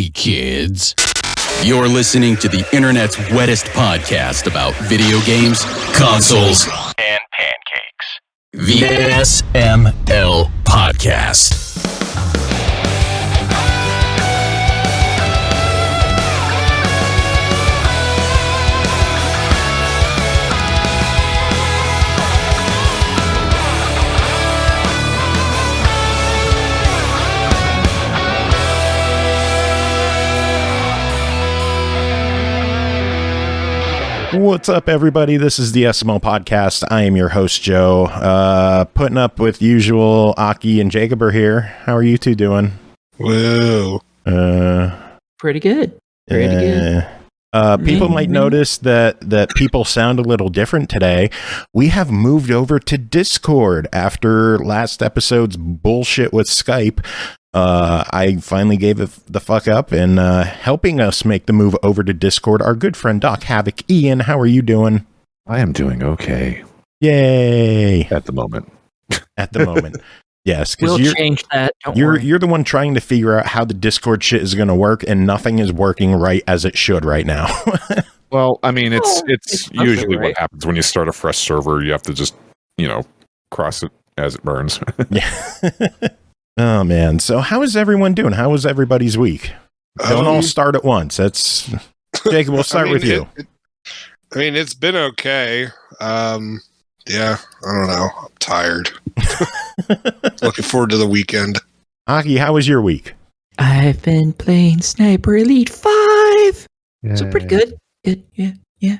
Hey, kids. You're listening to the internet's wettest podcast about video games, consoles, and pancakes. The SML Podcast. What's up, everybody? This is the SML Podcast. I am your host, Joe. Putting up with usual Aki and Jacob are here. How are you two doing? Whoa. Pretty good. Pretty good. People might notice that people sound a little different today. We have moved over to Discord after last episode's bullshit with Skype. I finally gave it the fuck up, and helping us make the move over to Discord, our good friend Doc Havoc. Ian, how are you doing? I am doing okay. Yay! At the moment. At the moment. Yes, because we'll change that. You're the one trying to figure out how the Discord shit is going to work, and nothing is working right as it should right now. Well, I mean, it's usually right. What happens when you start a fresh server. You have to just, cross it as it burns. Yeah. Oh, man. So how is everyone doing? How was everybody's week? Don't all start at once. That's Jacob, we'll start with you. It's been okay. Yeah, I don't know. I'm tired. Looking forward to the weekend. Aki, how was your week? I've been playing Sniper Elite 5. Yay. So pretty good. Good. Yeah.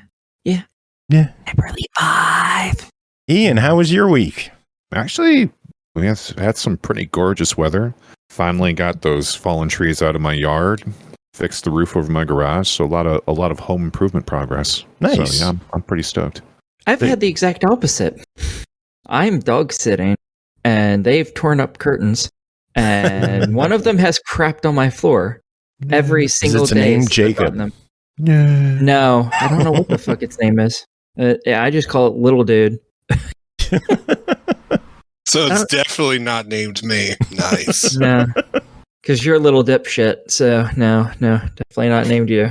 Sniper Elite 5. Ian, how was your week? Actually, we had some pretty gorgeous weather. Finally got those fallen trees out of my yard. Fixed the roof over my garage. So a lot of home improvement progress. Nice. So yeah, I'm pretty stoked. I've had the exact opposite. I'm dog sitting, and they've torn up curtains, and one of them has crapped on my floor every single day. Is its name Jacob? No, I don't know what the fuck its name is. I just call it Little Dude. So it's definitely not named me. Nice. No, because you're a little dipshit. So no, definitely not named you.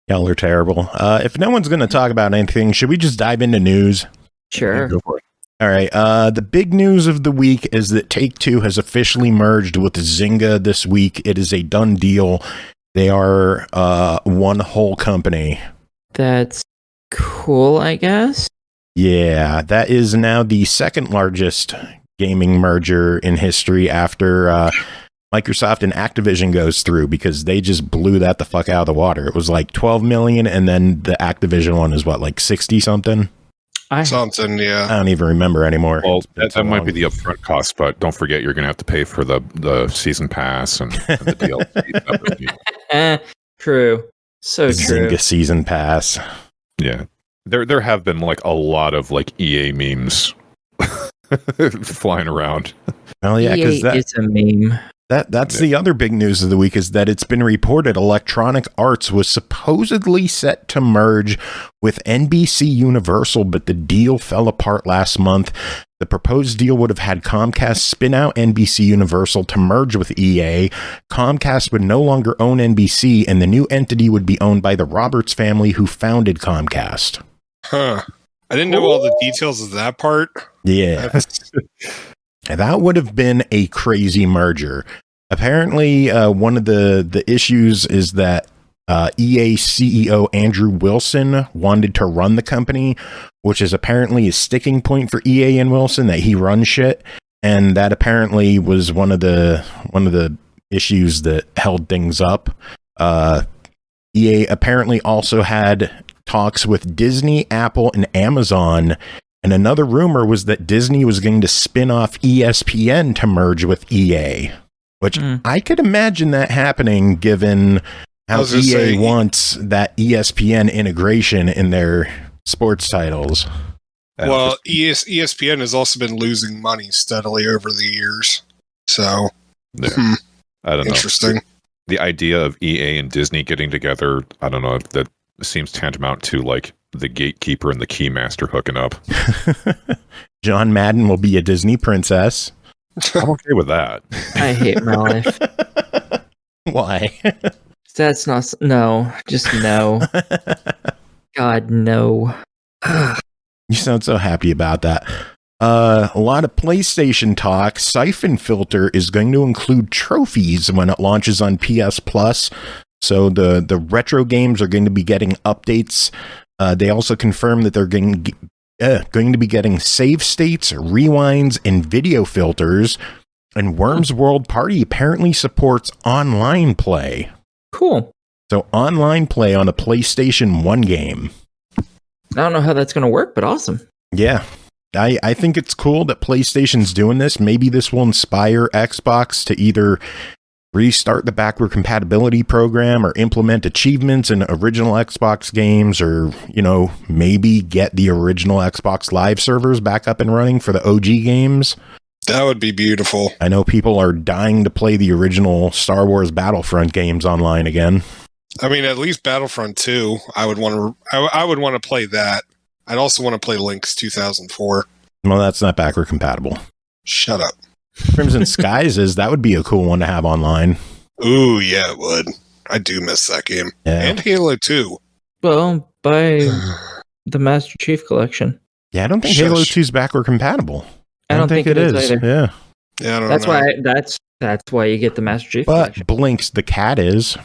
Y'all are terrible. If no one's going to talk about anything, should we just dive into news? Sure. Go for it. All right. The big news of the week is that Take-Two has officially merged with Zynga this week. It is a done deal. They are one whole company. That's cool, I guess. Yeah, that is now the second largest gaming merger in history after Microsoft and Activision goes through, because they just blew that the fuck out of the water. It was like 12 million, and then the Activision one is what, like 60 something? Something, yeah. I don't even remember anymore. Well, that might be the upfront cost, but don't forget you're going to have to pay for the season pass and the DLC. True. So true. Zynga season pass. Yeah. There have been like a lot of like EA memes flying around. Oh yeah, because it's a meme. That's the other big news of the week, is that it's been reported Electronic Arts was supposedly set to merge with NBC Universal, but the deal fell apart last month. The proposed deal would have had Comcast spin out NBC Universal to merge with EA. Comcast would no longer own NBC, and the new entity would be owned by the Roberts family, who founded Comcast. Huh. I didn't know all the details of that part. Yeah. That would have been a crazy merger. Apparently, one of the issues is that EA CEO Andrew Wilson wanted to run the company, which is apparently a sticking point for EA and Wilson, that he runs shit. And that apparently was one of the issues that held things up. EA apparently also had talks with Disney, Apple, and Amazon. And another rumor was that Disney was going to spin off ESPN to merge with EA, which I could imagine that happening, given how EA wants that ESPN integration in their sports titles. Well, ESPN has also been losing money steadily over the years. So, I don't know. Interesting. The idea of EA and Disney getting together, I don't know, that seems tantamount to like the gatekeeper and the keymaster hooking up. John Madden will be a Disney princess. I'm okay with that. I hate my life. Why? That's not no. Just no. God no. You sound so happy about that. A lot of PlayStation talk. Siphon Filter is going to include trophies when it launches on PS Plus. So the retro games are going to be getting updates. They also confirmed that they're going to be getting save states, rewinds, and video filters. And Worms World Party apparently supports online play. Cool. So online play on a PlayStation 1 game. I don't know how that's going to work, but awesome. Yeah. I think it's cool that PlayStation's doing this. Maybe this will inspire Xbox to either restart the backward compatibility program or implement achievements in original Xbox games, or, you know, maybe get the original Xbox Live servers back up and running for the OG games. That would be beautiful. I know people are dying to play the original Star Wars Battlefront games online again. I mean, at least Battlefront 2, I would want to play that. I'd also want to play Lynx 2004. Well, that's not backward compatible. Shut up. Crimson Skies is. That would be a cool one to have online. Ooh, yeah, it would. I do miss that game. Yeah. And Halo 2. Well, buy the Master Chief Collection. Yeah, I don't think Halo 2 is backward compatible. I don't think it is either. Yeah. Yeah, I don't That's know. why that's why you get the Master Chief But Collection. Blinks the cat is.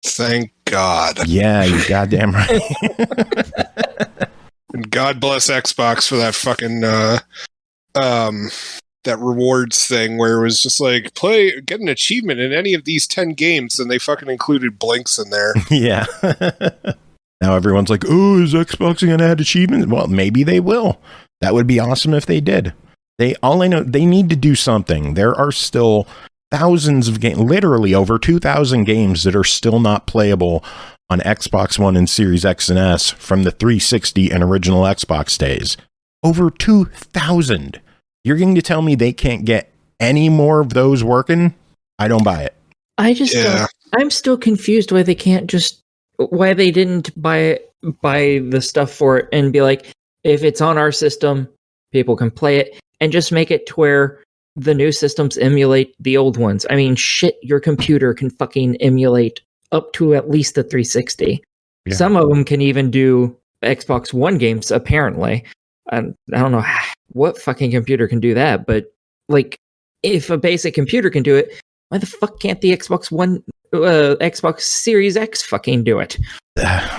Thank God. Yeah, you goddamn right. And God bless Xbox for that fucking that rewards thing where it was just like get an achievement in any of these 10 games, and they fucking included Blinks in there. Yeah. Now everyone's like, oh, is Xbox going to add achievements? Well, maybe they will. That would be awesome if they did. All I know, they need to do something. There are still thousands of games, literally over 2,000 games that are still not playable on Xbox One and Series X and S from the 360 and original Xbox days. Over 2,000. You're going to tell me they can't get any more of those working? I don't buy it. I just I'm still confused why they didn't buy the stuff for it and be like, if it's on our system, people can play it, and just make it to where the new systems emulate the old ones. I mean, shit, your computer can fucking emulate up to at least the 360. Yeah. Some of them can even do Xbox One games, apparently. I don't know what fucking computer can do that, but like, if a basic computer can do it, why the fuck can't the Xbox Series X fucking do it?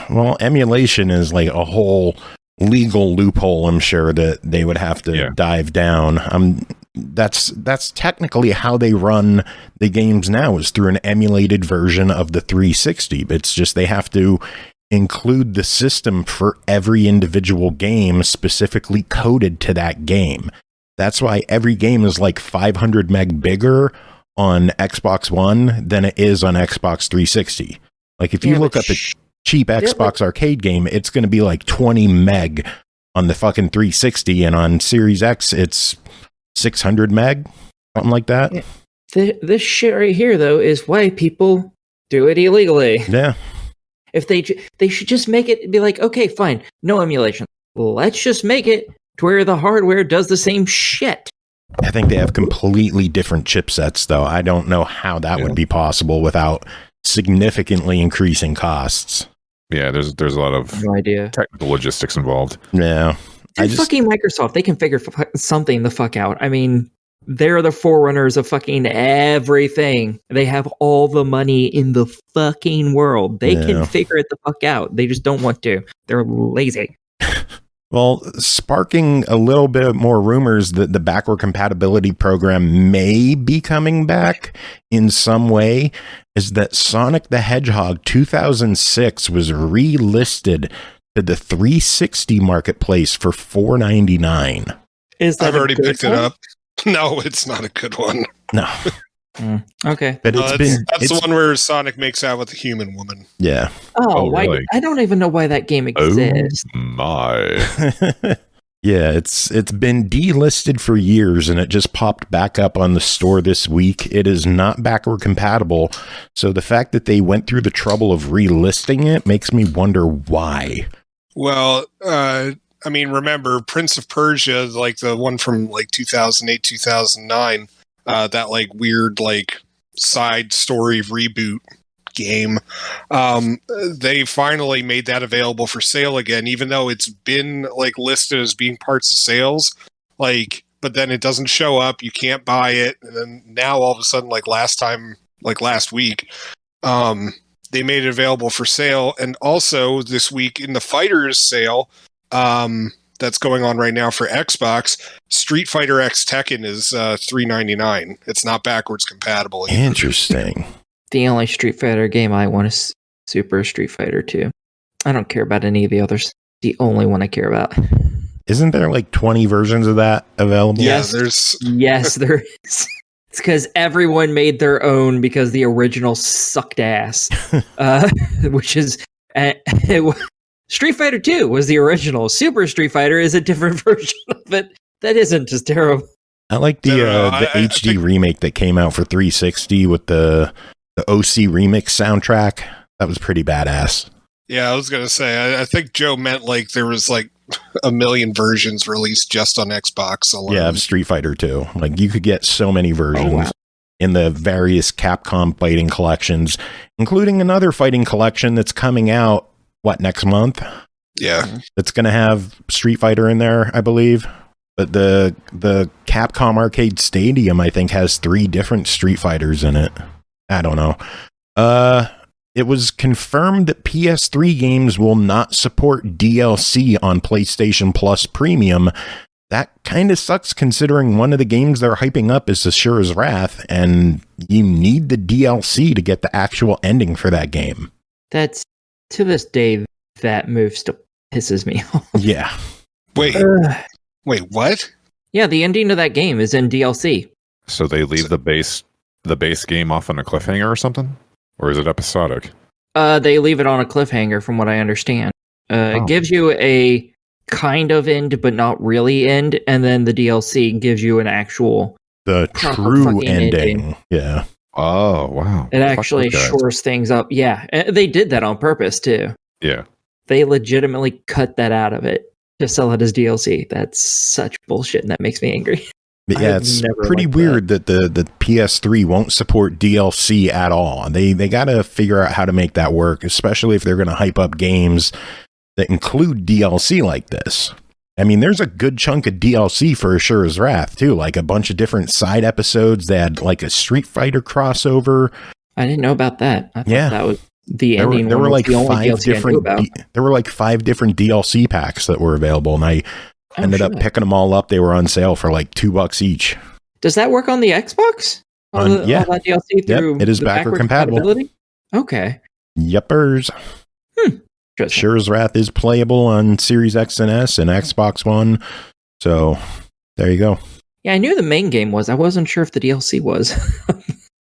Well, emulation is like a whole legal loophole, I'm sure, that they would have to dive down. That's technically how they run the games now, is through an emulated version of the 360. It's just they have to include the system for every individual game specifically coded to that game. That's why every game is like 500 meg bigger on Xbox One than it is on Xbox 360. Like if you look up a cheap Xbox arcade game, it's going to be like 20 meg on the fucking 360, and on Series X it's 600 meg, something like that. This shit right here, though, is why people do it illegally. Yeah. If they should just make it be like, okay, fine, no emulation. Let's just make it to where the hardware does the same shit. I think they have completely different chipsets, though. I don't know how that would be possible without significantly increasing costs. Yeah, there's a lot of technical logistics involved. Yeah. Fucking Microsoft, they can figure something the fuck out. I mean, they're the forerunners of fucking everything. They have all the money in the fucking world. They can figure it the fuck out. They just don't want to. They're lazy. Well, sparking a little bit more rumors that the backward compatibility program may be coming back in some way is that Sonic the Hedgehog 2006 was relisted to the 360 marketplace for $4.99. I've already picked it up. No, it's not a good one. No. Okay. But that's the one where Sonic makes out with a human woman. Yeah. Oh, why? Really? I don't even know why that game exists. Oh my. Yeah, it's been delisted for years, and it just popped back up on the store this week. It is not backward compatible, so the fact that they went through the trouble of relisting it makes me wonder why. Well, I mean, remember Prince of Persia, like the one from like 2008, 2009, that like weird, like side story reboot game. They finally made that available for sale again, even though it's been like listed as being parts of sales. Like, but then it doesn't show up. You can't buy it. And then now all of a sudden, like last week, they made it available for sale. And also this week in the Fighters sale, that's going on right now for Xbox, Street Fighter X Tekken is $3.99. It's not backwards compatible either. Interesting. The only Street Fighter game I want is Super Street Fighter 2. I don't care about any of the others. The only one I care about. Isn't there like 20 versions of that available? Yes, Yes, there is. It's because everyone made their own because the original sucked ass. Which is... Street Fighter 2 was the original. Super Street Fighter is a different version of it that isn't as terrible. I like the HD remake that came out for 360 with the OC remix soundtrack. That was pretty badass. Yeah, I was going to say, I think Joe meant like there was like a million versions released just on Xbox alone. Yeah, of Street Fighter 2. Like, you could get so many versions in the various Capcom fighting collections, including another fighting collection that's coming out, next month? Yeah. It's going to have Street Fighter in there, I believe. But the Capcom Arcade Stadium, I think, has 3 different Street Fighters in it. I don't know. It was confirmed that PS3 games will not support DLC on PlayStation Plus Premium. That kind of sucks considering one of the games they're hyping up is Asura's Wrath, and you need the DLC to get the actual ending for that game. That's, to this day, that move still pisses me off. Yeah. Wait, what? Yeah, the ending of that game is in DLC. So they leave the base game off on a cliffhanger or something? Or is it episodic? They leave it on a cliffhanger, from what I understand. It gives you a kind of end, but not really end, and then the DLC gives you an actual... The true ending. Yeah. Oh, wow. It actually shores things up. Yeah, they did that on purpose, too. Yeah. They legitimately cut that out of it to sell it as DLC. That's such bullshit, and that makes me angry. But yeah, it's pretty weird that the PS3 won't support DLC at all. They got to figure out how to make that work, especially if they're going to hype up games that include DLC like this. I mean, there's a good chunk of DLC for Asura's Wrath, too. Like a bunch of different side episodes. They had like a Street Fighter crossover. I didn't know about that. I thought that was the ending. There were like 5 different DLC packs that were available, and I ended up picking them all up. They were on sale for like $2 each. Does that work on the Xbox? Yeah. All that DLC through it is backward compatible. Okay. Yepers. Asura's Wrath is playable on Series X and S and Xbox One. So there you go. Yeah, I knew the main game was. I wasn't sure if the DLC was.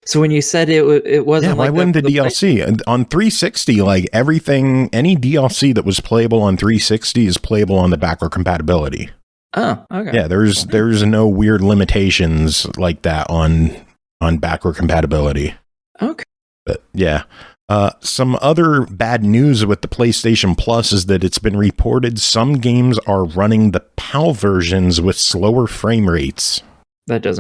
So when you said it wasn't, why wouldn't the DLC on 360? Like everything, any DLC that was playable on 360 is playable on the backward compatibility. Oh, okay. Yeah, there's no weird limitations like that on backward compatibility. Okay. But yeah. Some other bad news with the PlayStation Plus is that it's been reported some games are running the PAL versions with slower frame rates. That's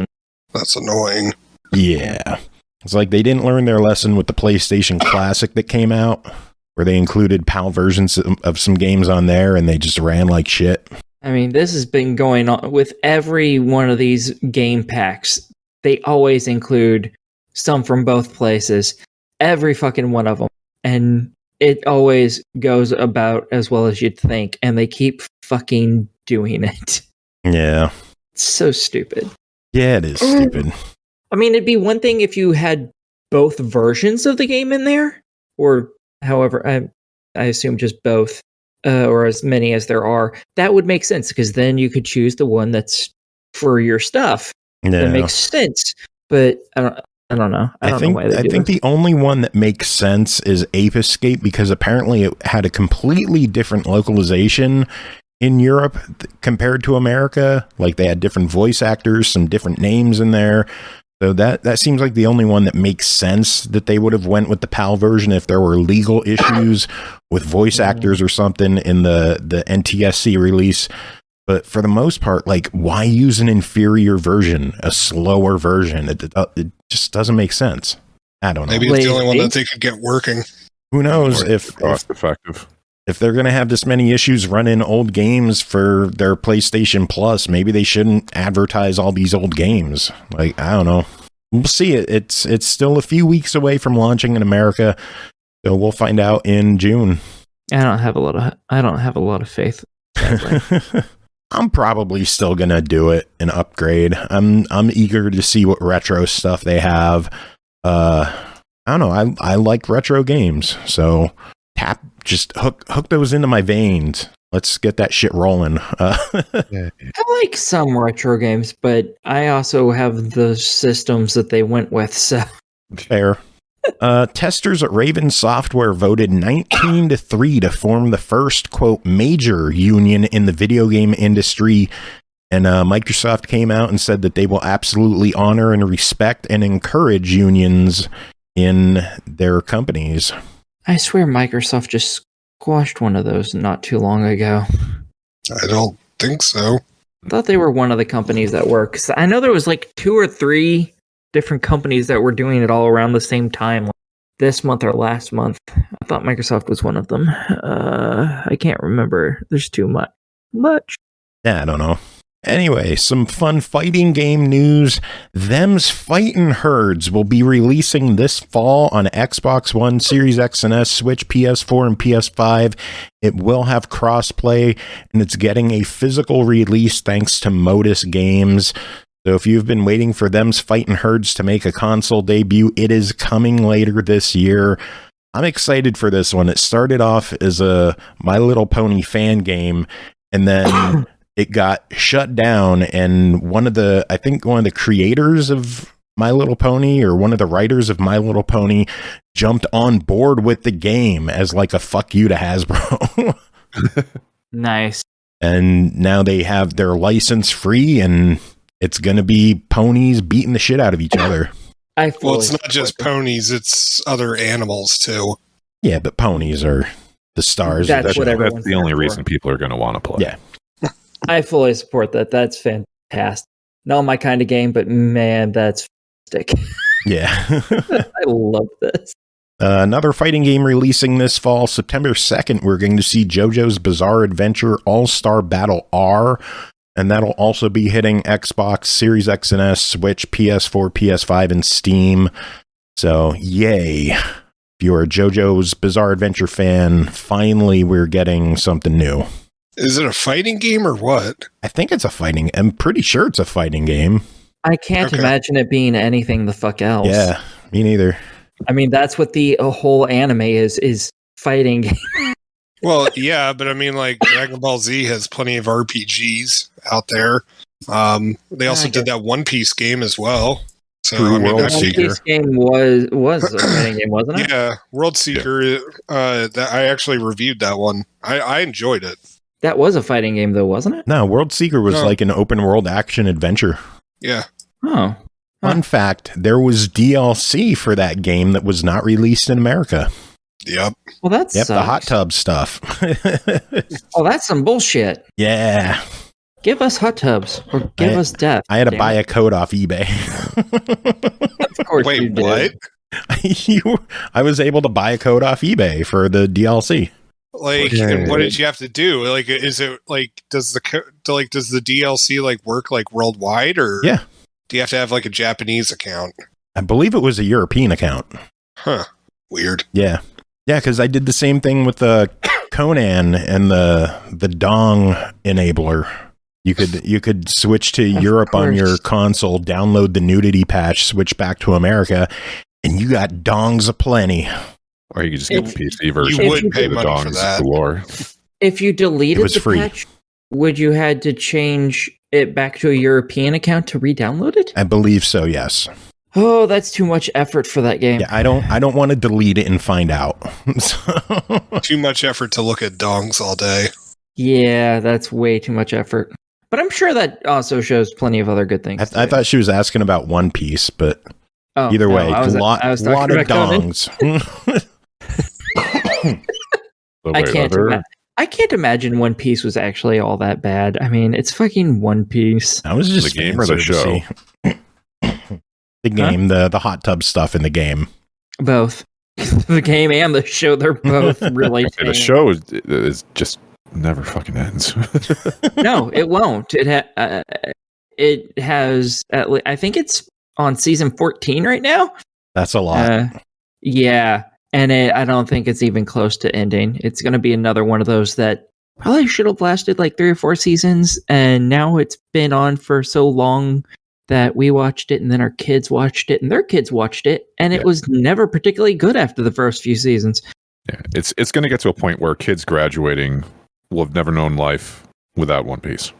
annoying. Yeah. It's like they didn't learn their lesson with the PlayStation Classic that came out, where they included PAL versions of some games on there and they just ran like shit. I mean, this has been going on with every one of these game packs. They always include some from both places. Every fucking one of them. And it always goes about as well as you'd think. And they keep fucking doing it. Yeah. It's so stupid. Yeah, it is stupid. I mean, it'd be one thing if you had both versions of the game in there. Or however, I assume just both. Or as many as there are. That would make sense. Because then you could choose the one that's for your stuff. Yeah. That makes sense. But I don't know. I think the only one that makes sense is Ape Escape, because apparently it had a completely different localization in Europe compared to America. Like they had different voice actors, some different names in there. So that seems like the only one that makes sense that they would have went with the PAL version if there were legal issues with voice actors or something in the NTSC release. But for the most part, like, why use an inferior version, a slower version? It just doesn't make sense. I don't know. Maybe it's the only one that they could get working. Who knows if cost effective. If they're going to have this many issues running old games for their PlayStation Plus, maybe they shouldn't advertise all these old games. Like, I don't know. We'll see. It's still a few weeks away from launching in America, so we'll find out in June. I don't have a lot of faith. I'm probably still gonna do it and upgrade. I'm eager to see what retro stuff they have. I don't know. I like retro games, so just hook those into my veins. Let's get that shit rolling. I like some retro games, but I also have the systems that they went with. So fair. Testers at Raven Software voted 19-3 to form the first, quote, major union in the video game industry. And Microsoft came out and said that they will absolutely honor and respect and encourage unions in their companies. I swear Microsoft just squashed one of those not too long ago. I don't think so. I thought they were one of the companies that were. 'Cause I know there was like 2 or 3 different companies that were doing it all around the same time, like this month or last month. I thought Microsoft was one of them. I can't remember. There's too much. Yeah, I don't know. Anyway, some fun fighting game news. Them's Fightin' Herds will be releasing this fall on Xbox One, Series X and S, Switch, PS4, and PS5. It will have crossplay, and it's getting a physical release thanks to Modus Games. So if you've been waiting for Them's Fightin' Herds to make a console debut, it is coming later this year. I'm excited for this one. It started off as a My Little Pony fan game, and then it got shut down, and one of the creators of My Little Pony, or one of the writers of My Little Pony, jumped on board with the game as like a fuck you to Hasbro. Nice. And now they have their license free, and it's going to be ponies beating the shit out of each other. Well, it's not just ponies, it's other animals too. Yeah, but ponies are the stars. That's what everyone's That's the only there reason for. people are going to want to play. Yeah. I fully support that. That's fantastic. Not my kind of game, but man, that's fantastic. Yeah. I love this. Another fighting game releasing this fall, September 2nd, we're going to see JoJo's Bizarre Adventure All-Star Battle R, and that'll also be hitting Xbox, Series X and S, Switch, PS4, PS5, and Steam. So, yay. If you're a JoJo's Bizarre Adventure fan, finally we're getting something new. Is it a fighting game or what? I think it's a fighting. I'm pretty sure it's a fighting game. I can't imagine it being anything the fuck else. Yeah, me neither. I mean, that's what the whole anime is fighting. Well, yeah, but I mean, like, Dragon Ball Z has plenty of RPGs out there. They also did that One Piece game as well. So, True, I mean, World One Seeker. Piece game was a fighting game, wasn't it? Yeah, World Seeker. That I actually reviewed that one. I enjoyed it. That was a fighting game, though, wasn't it? No, World Seeker was No. like an open world action adventure. Yeah. Oh. Fun fact, there was DLC for that game that was not released in America. Yep. Well, that's Yep, the hot tub stuff. Oh, that's some bullshit. Yeah. Give us hot tubs or give us death. I had to damn buy it. a code off eBay. Of course you Wait, did. what? I was able to buy a code off eBay for the DLC. Like, and what did you have to do? Like, is it like does the DLC like work like worldwide, or Yeah. do you have to have like a Japanese account? I believe it was a European account. Huh. Weird. Yeah. Yeah, because I did the same thing with the Conan and the Dong enabler. You could switch to Europe on your console, download the nudity patch, switch back to America, and you got dongs aplenty. Or you could just get the PC version. You would pay The money for dongs that. galore. If you deleted It was the free. patch, would you had to change it back to a European account to re-download it? I believe so, yes. Oh, that's too much effort for that game. Yeah, I don't want to delete it and find out. So- Too much effort to look at dongs all day. Yeah, that's way too much effort. But I'm sure that also shows plenty of other good things. I thought she was asking about One Piece, but Oh, either no, way, I was lot talking of about Conan. dongs. So I wait, can't. other I can't imagine One Piece was actually all that bad. I mean, it's fucking One Piece. I was just the game or the show. The game, the hot tub stuff in the game. Both. The game and the show, they're both really Okay, the show is just never fucking ends. No, it won't. It has, I think it's on season 14 right now. That's a lot. Yeah. And I don't think it's even close to ending. It's going to be another one of those that probably should have lasted like 3 or 4 seasons. And now it's been on for so long that we watched it and then our kids watched it and their kids watched it. And it was never particularly good after the first few seasons. Yeah, it's going to get to a point where kids graduating will have never known life without One Piece.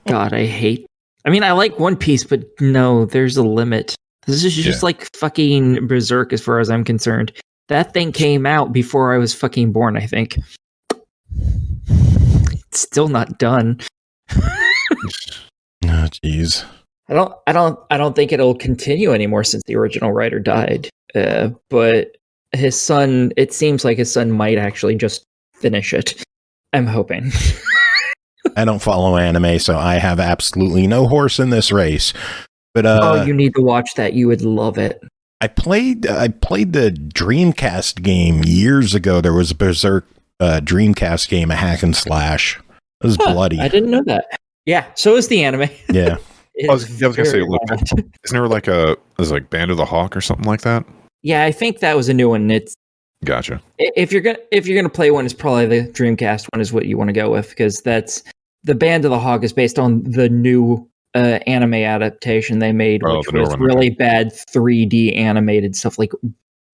God, I mean, I like One Piece, but no, there's a limit. This is just like fucking Berserk as far as I'm concerned. That thing came out before I was fucking born, I think. It's still not done. Oh, jeez. I don't think it'll continue anymore since the original writer died. But his son, it seems like his son might actually just finish it. I'm hoping. I don't follow anime, so I have absolutely no horse in this race. But you need to watch that. You would love it. I played the Dreamcast game years ago. There was a Berserk Dreamcast game, a hack and slash. It was bloody. I didn't know that. Yeah, so is the anime. Yeah. I was gonna say, isn't there like Band of the Hawk or something like that? Yeah, I think that was a new one. It's gotcha. If you're gonna play one, it's probably the Dreamcast one is what you want to go with, because that's the Band of the Hawk is based on the new anime adaptation they made, which was really bad 3D animated stuff. Like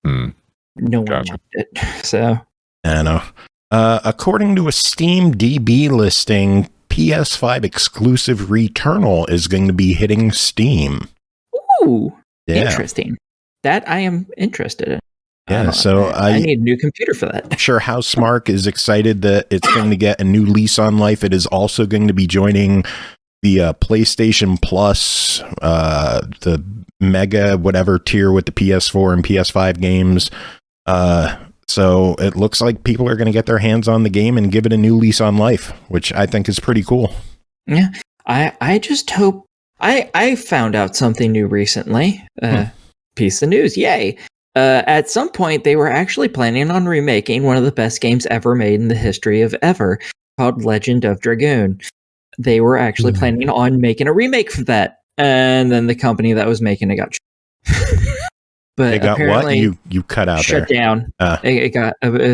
no one liked it. So I know. According to a Steam DB listing, PS5 exclusive Returnal is going to be hitting Steam. Ooh, interesting. That I am interested in. Yeah, so I need a new computer for that. I'm sure Housemarque is excited that it's going to get a new lease on life. It is also going to be joining the PlayStation Plus, the Mega whatever tier with the PS4 and PS5 games. So it looks like people are going to get their hands on the game and give it a new lease on life, which I think is pretty cool. Yeah, I just hope... I found out something new recently. Piece of news, yay! At some point, they were actually planning on remaking one of the best games ever made in the history of ever, called Legend of Dragoon. They were actually planning on making a remake for that, and then the company that was making it got but they got what? You cut out shut there. Down. It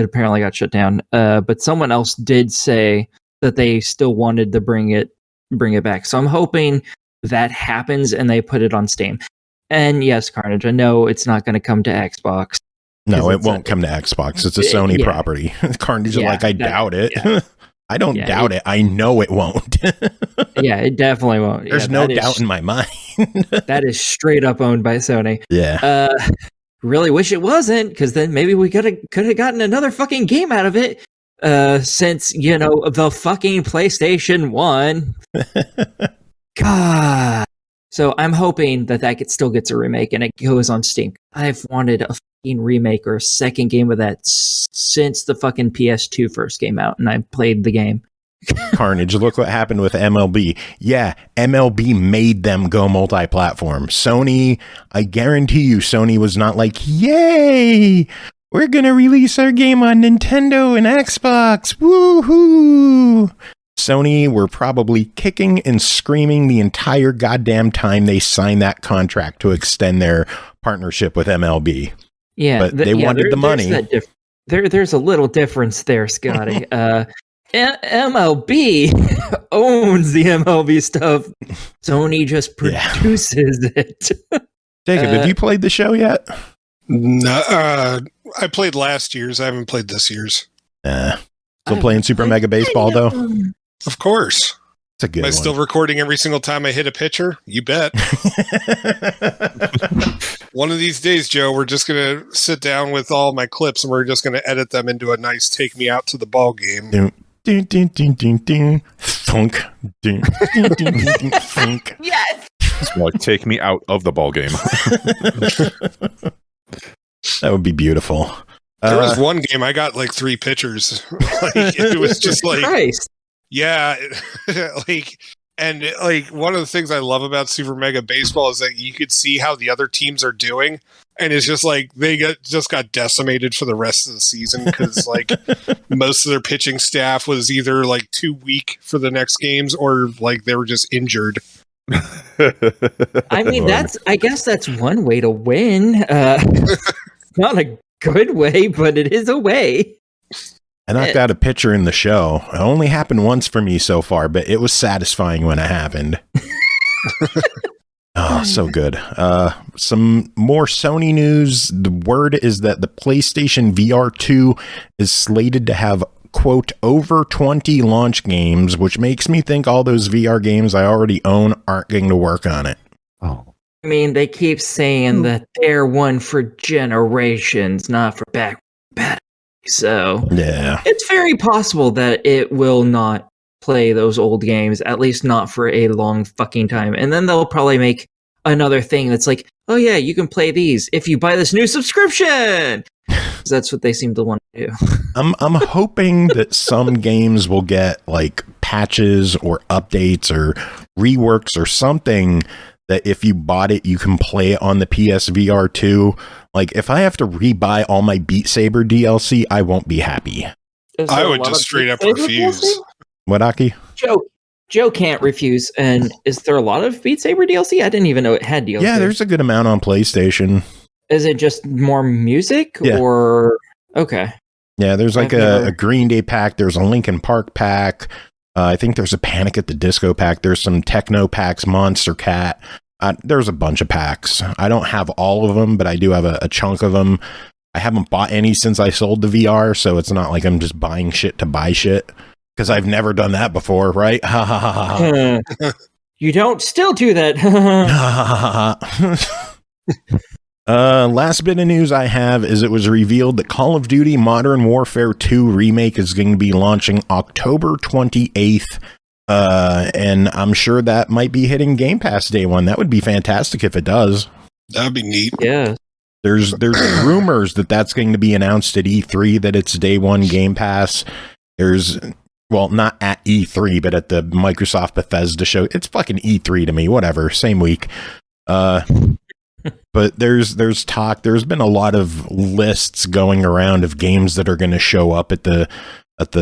apparently got shut down. But someone else did say that they still wanted to bring it back. So I'm hoping that happens and they put it on Steam. And yes, Carnage, I know it's not going to come to Xbox. No, it won't come to Xbox. It's a Sony property. Carnage is like, I doubt it. Yeah. I don't doubt it. I know it won't. Yeah, it definitely won't. There's no doubt in my mind. That is straight up owned by Sony. Yeah. Really wish it wasn't, because then maybe we could have gotten another fucking game out of it. Since, the fucking PlayStation 1. God. So I'm hoping that still gets a remake and it goes on Steam. I've wanted a fucking remake or a second game of that since the fucking PS2 first came out, and I played the game. Carnage, look what happened with MLB. Yeah, MLB made them go multi-platform. Sony, I guarantee you, Sony was not like, yay, we're going to release our game on Nintendo and Xbox. Woohoo! Sony were probably kicking and screaming the entire goddamn time they signed that contract to extend their partnership with MLB. Yeah, but they wanted the money. There's a little difference there, Scotty. MLB owns the MLB stuff. Sony just produces it. Jacob, have you played the show yet? No, I played last year's. I haven't played this year's. Still playing Super Mega Baseball, though? Of course. It's a good one. Am I still recording every single time I hit a pitcher? You bet. One of these days, Joe, we're just going to sit down with all my clips and we're just going to edit them into a nice take me out to the ball game. Ding, ding, ding, ding, ding. Thunk. Ding, ding, ding, ding, thunk. Yes! It's more like take me out of the ball game. That would be beautiful. There was one game I got like 3 pitchers. Like, it was just like, Christ. yeah, like, and like one of the things I love about Super Mega Baseball is that you could see how the other teams are doing, and it's just like they just got decimated for the rest of the season because like most of their pitching staff was either like too weak for the next games or like they were just injured. I mean, I guess that's one way to win. Not a good way, but it is a way. I knocked out a pitcher in the show. It only happened once for me so far, but it was satisfying when it happened. Oh, so good. Some more Sony news. The word is that the PlayStation VR 2 is slated to have, quote, over 20 launch games, which makes me think all those VR games I already own aren't going to work on it. Oh. I mean, they keep saying that they're one for generations, not for back. So yeah, it's very possible that it will not play those old games, at least not for a long fucking time. And then they'll probably make another thing that's like, oh yeah, you can play these if you buy this new subscription. That's what they seem to want to do. I'm hoping that some games will get like patches or updates or reworks or something that if you bought it, you can play it on the PSVR 2. Like, if I have to rebuy all my Beat Saber DLC, I won't be happy. I would just straight up refuse. What, Aki? Joe can't refuse. And is there a lot of Beat Saber DLC? I didn't even know it had DLC. Yeah, there's a good amount on PlayStation. Is it just more music? Yeah. Or... Okay. Yeah, there's like a Green Day pack. There's a Linkin Park pack. I think there's a Panic at the Disco pack. There's some techno packs, Monster Cat. There's a bunch of packs. I don't have all of them, but I do have a chunk of them. I haven't bought any since I sold the VR, so it's not like I'm just buying shit to buy shit, because I've never done that before, right? Ha ha ha ha. You don't still do that. Last bit of news I have is it was revealed that Call of Duty Modern Warfare 2 Remake is going to be launching October 28th. And I'm sure that might be hitting Game Pass day one. That would be fantastic if it does. That'd be neat. Yeah. There's rumors that that's going to be announced at E3, that it's day one Game Pass. Well, not at E3, but at the Microsoft Bethesda show. It's fucking E3 to me, whatever, same week. But there's talk, there's been a lot of lists going around of games that are going to show up at the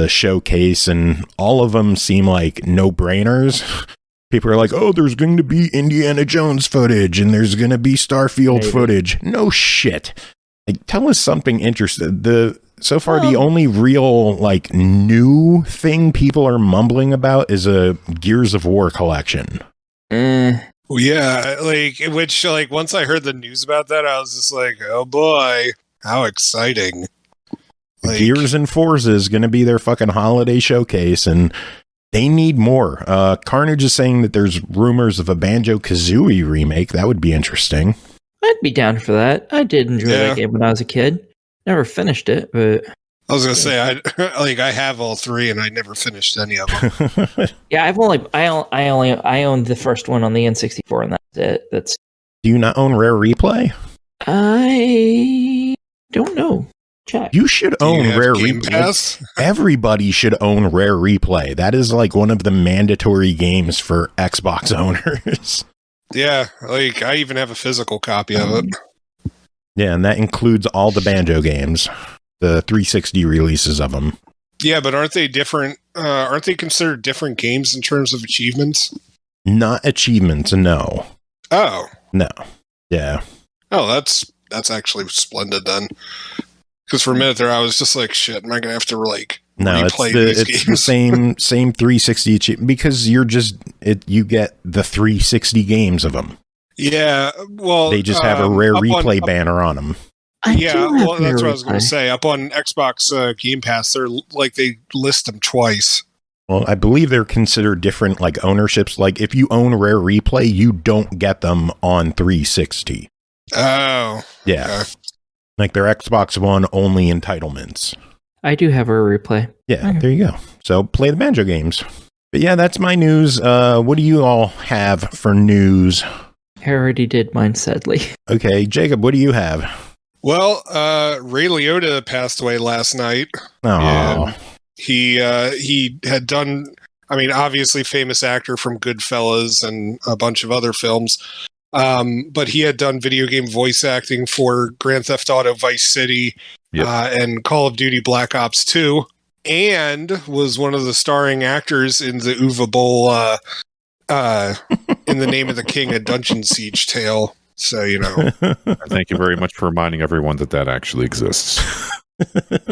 showcase, and all of them seem like no-brainers. People are like, oh, there's going to be Indiana Jones footage, and there's going to be Starfield footage. No shit. Like, tell us something interesting. So far, the only real, like, new thing people are mumbling about is a Gears of War collection. Well, yeah, which once I heard the news about that, I was just like, oh boy, how exciting. Gears and Forza is going to be their fucking holiday showcase, and they need more. Carnage is saying that there's rumors of a Banjo-Kazooie remake. That would be interesting. I'd be down for that. I did enjoy that game when I was a kid. Never finished it, but... I was gonna say, I have all 3, and I never finished any of them. Yeah, I owned the first one on the N64, and that's it. Do you not own Rare Replay? I don't know. Check. You should own Rare Replay. Everybody should own Rare Replay. That is like one of the mandatory games for Xbox owners. Yeah, I even have a physical copy of it. Yeah, and that includes all the Banjo games. The 360 releases of them. Yeah, but aren't they different? Aren't they considered different games in terms of achievements? Not achievements, no. Oh. No. Yeah. Oh, that's actually splendid then. Because for a minute there, I was just like, shit, am I going to have to replay these games? The same 360 achievement, because you get the 360 games of them. Yeah, well... They just have a Rare Replay banner on them. Yeah, well, that's what I was going to say. Up on Xbox Game Pass, they list them twice. Well, I believe they're considered different, ownerships. Like, if you own Rare Replay, you don't get them on 360. Oh. Yeah. Okay. Like, they're Xbox One only entitlements. I do have a replay. Yeah, There you go. So, play the Banjo games. But yeah, that's my news. What do you all have for news? I already did mine, sadly. Okay, Jacob, what do you have? Well, Ray Liotta passed away last night. Oh, Yeah. He had done, I mean, obviously famous actor from Goodfellas and a bunch of other films. But he had done video game voice acting for Grand Theft Auto Vice City and Call of Duty Black Ops 2, and was one of the starring actors in the Uwe Boll In the Name of the King, a Dungeon Siege tale. So, you know. Thank you very much for reminding everyone that actually exists.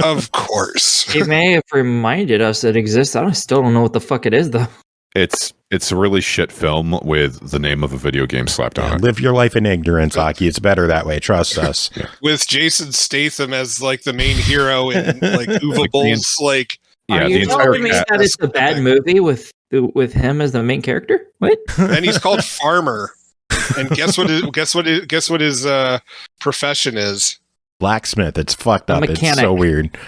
Of course. He may have reminded us it exists. I still don't know what the fuck it is, though. It's a really shit film with the name of a video game slapped on it. Live your life in ignorance, Aki. It's better that way. Trust us. With Jason Statham as like the main hero and like Uwe Boll's like. Are you telling me that it's a bad movie with him as the main character? What? And he's called Farmer. And guess what his profession is? Blacksmith. It's fucked up. Mechanic. It's so weird.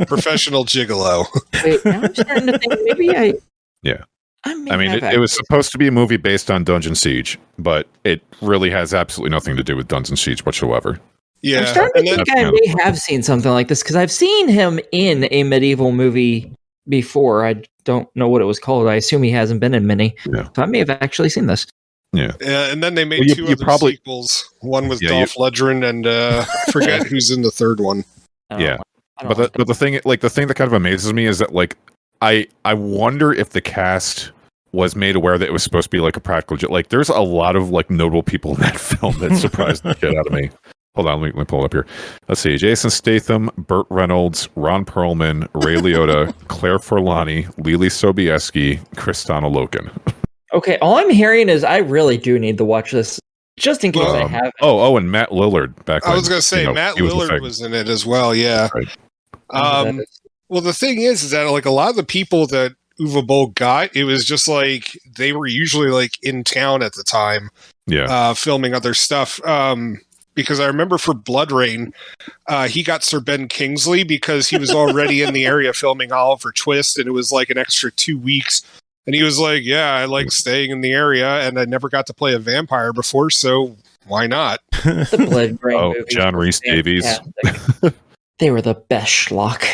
Professional gigolo. Wait, now I'm starting to think maybe Yeah. I mean, it was supposed to be a movie based on Dungeon Siege, but it really has absolutely nothing to do with Dungeon Siege whatsoever. Yeah. I'm starting to think I may have seen something like this because I've seen him in a medieval movie before. I don't know what it was called. I assume he hasn't been in many. Yeah. So I may have actually seen this. Yeah. And then they made two other sequels. One with Dolph Lundgren and I forget who's in the third one. Yeah. But the thing that kind of amazes me is that like I wonder if the cast was made aware that it was supposed to be like a practical like there's a lot of like notable people in that film that surprised the shit out of me. Hold on, let me pull it up here. Let's see. Jason Statham, Burt Reynolds, Ron Perlman, Ray Liotta, Claire Forlani, Lily Sobieski, Kristana Loken. Okay, all I'm hearing is I really do need to watch this just in case I haven't. And Matt Lillard back I was going to say, Matt Lillard was in it as well, yeah. Right. Well, the thing is that like a lot of the people that Uwe Boll got, it was just like they were usually like in town at the time, filming other stuff. Because I remember for Blood Rain, he got Sir Ben Kingsley because he was already in the area filming Oliver Twist, and it was like an extra 2 weeks. And he was like, "Yeah, I like staying in the area, and I never got to play a vampire before, so why not?" The Blood Rain movies John Rhys Davies. They were the best schlock.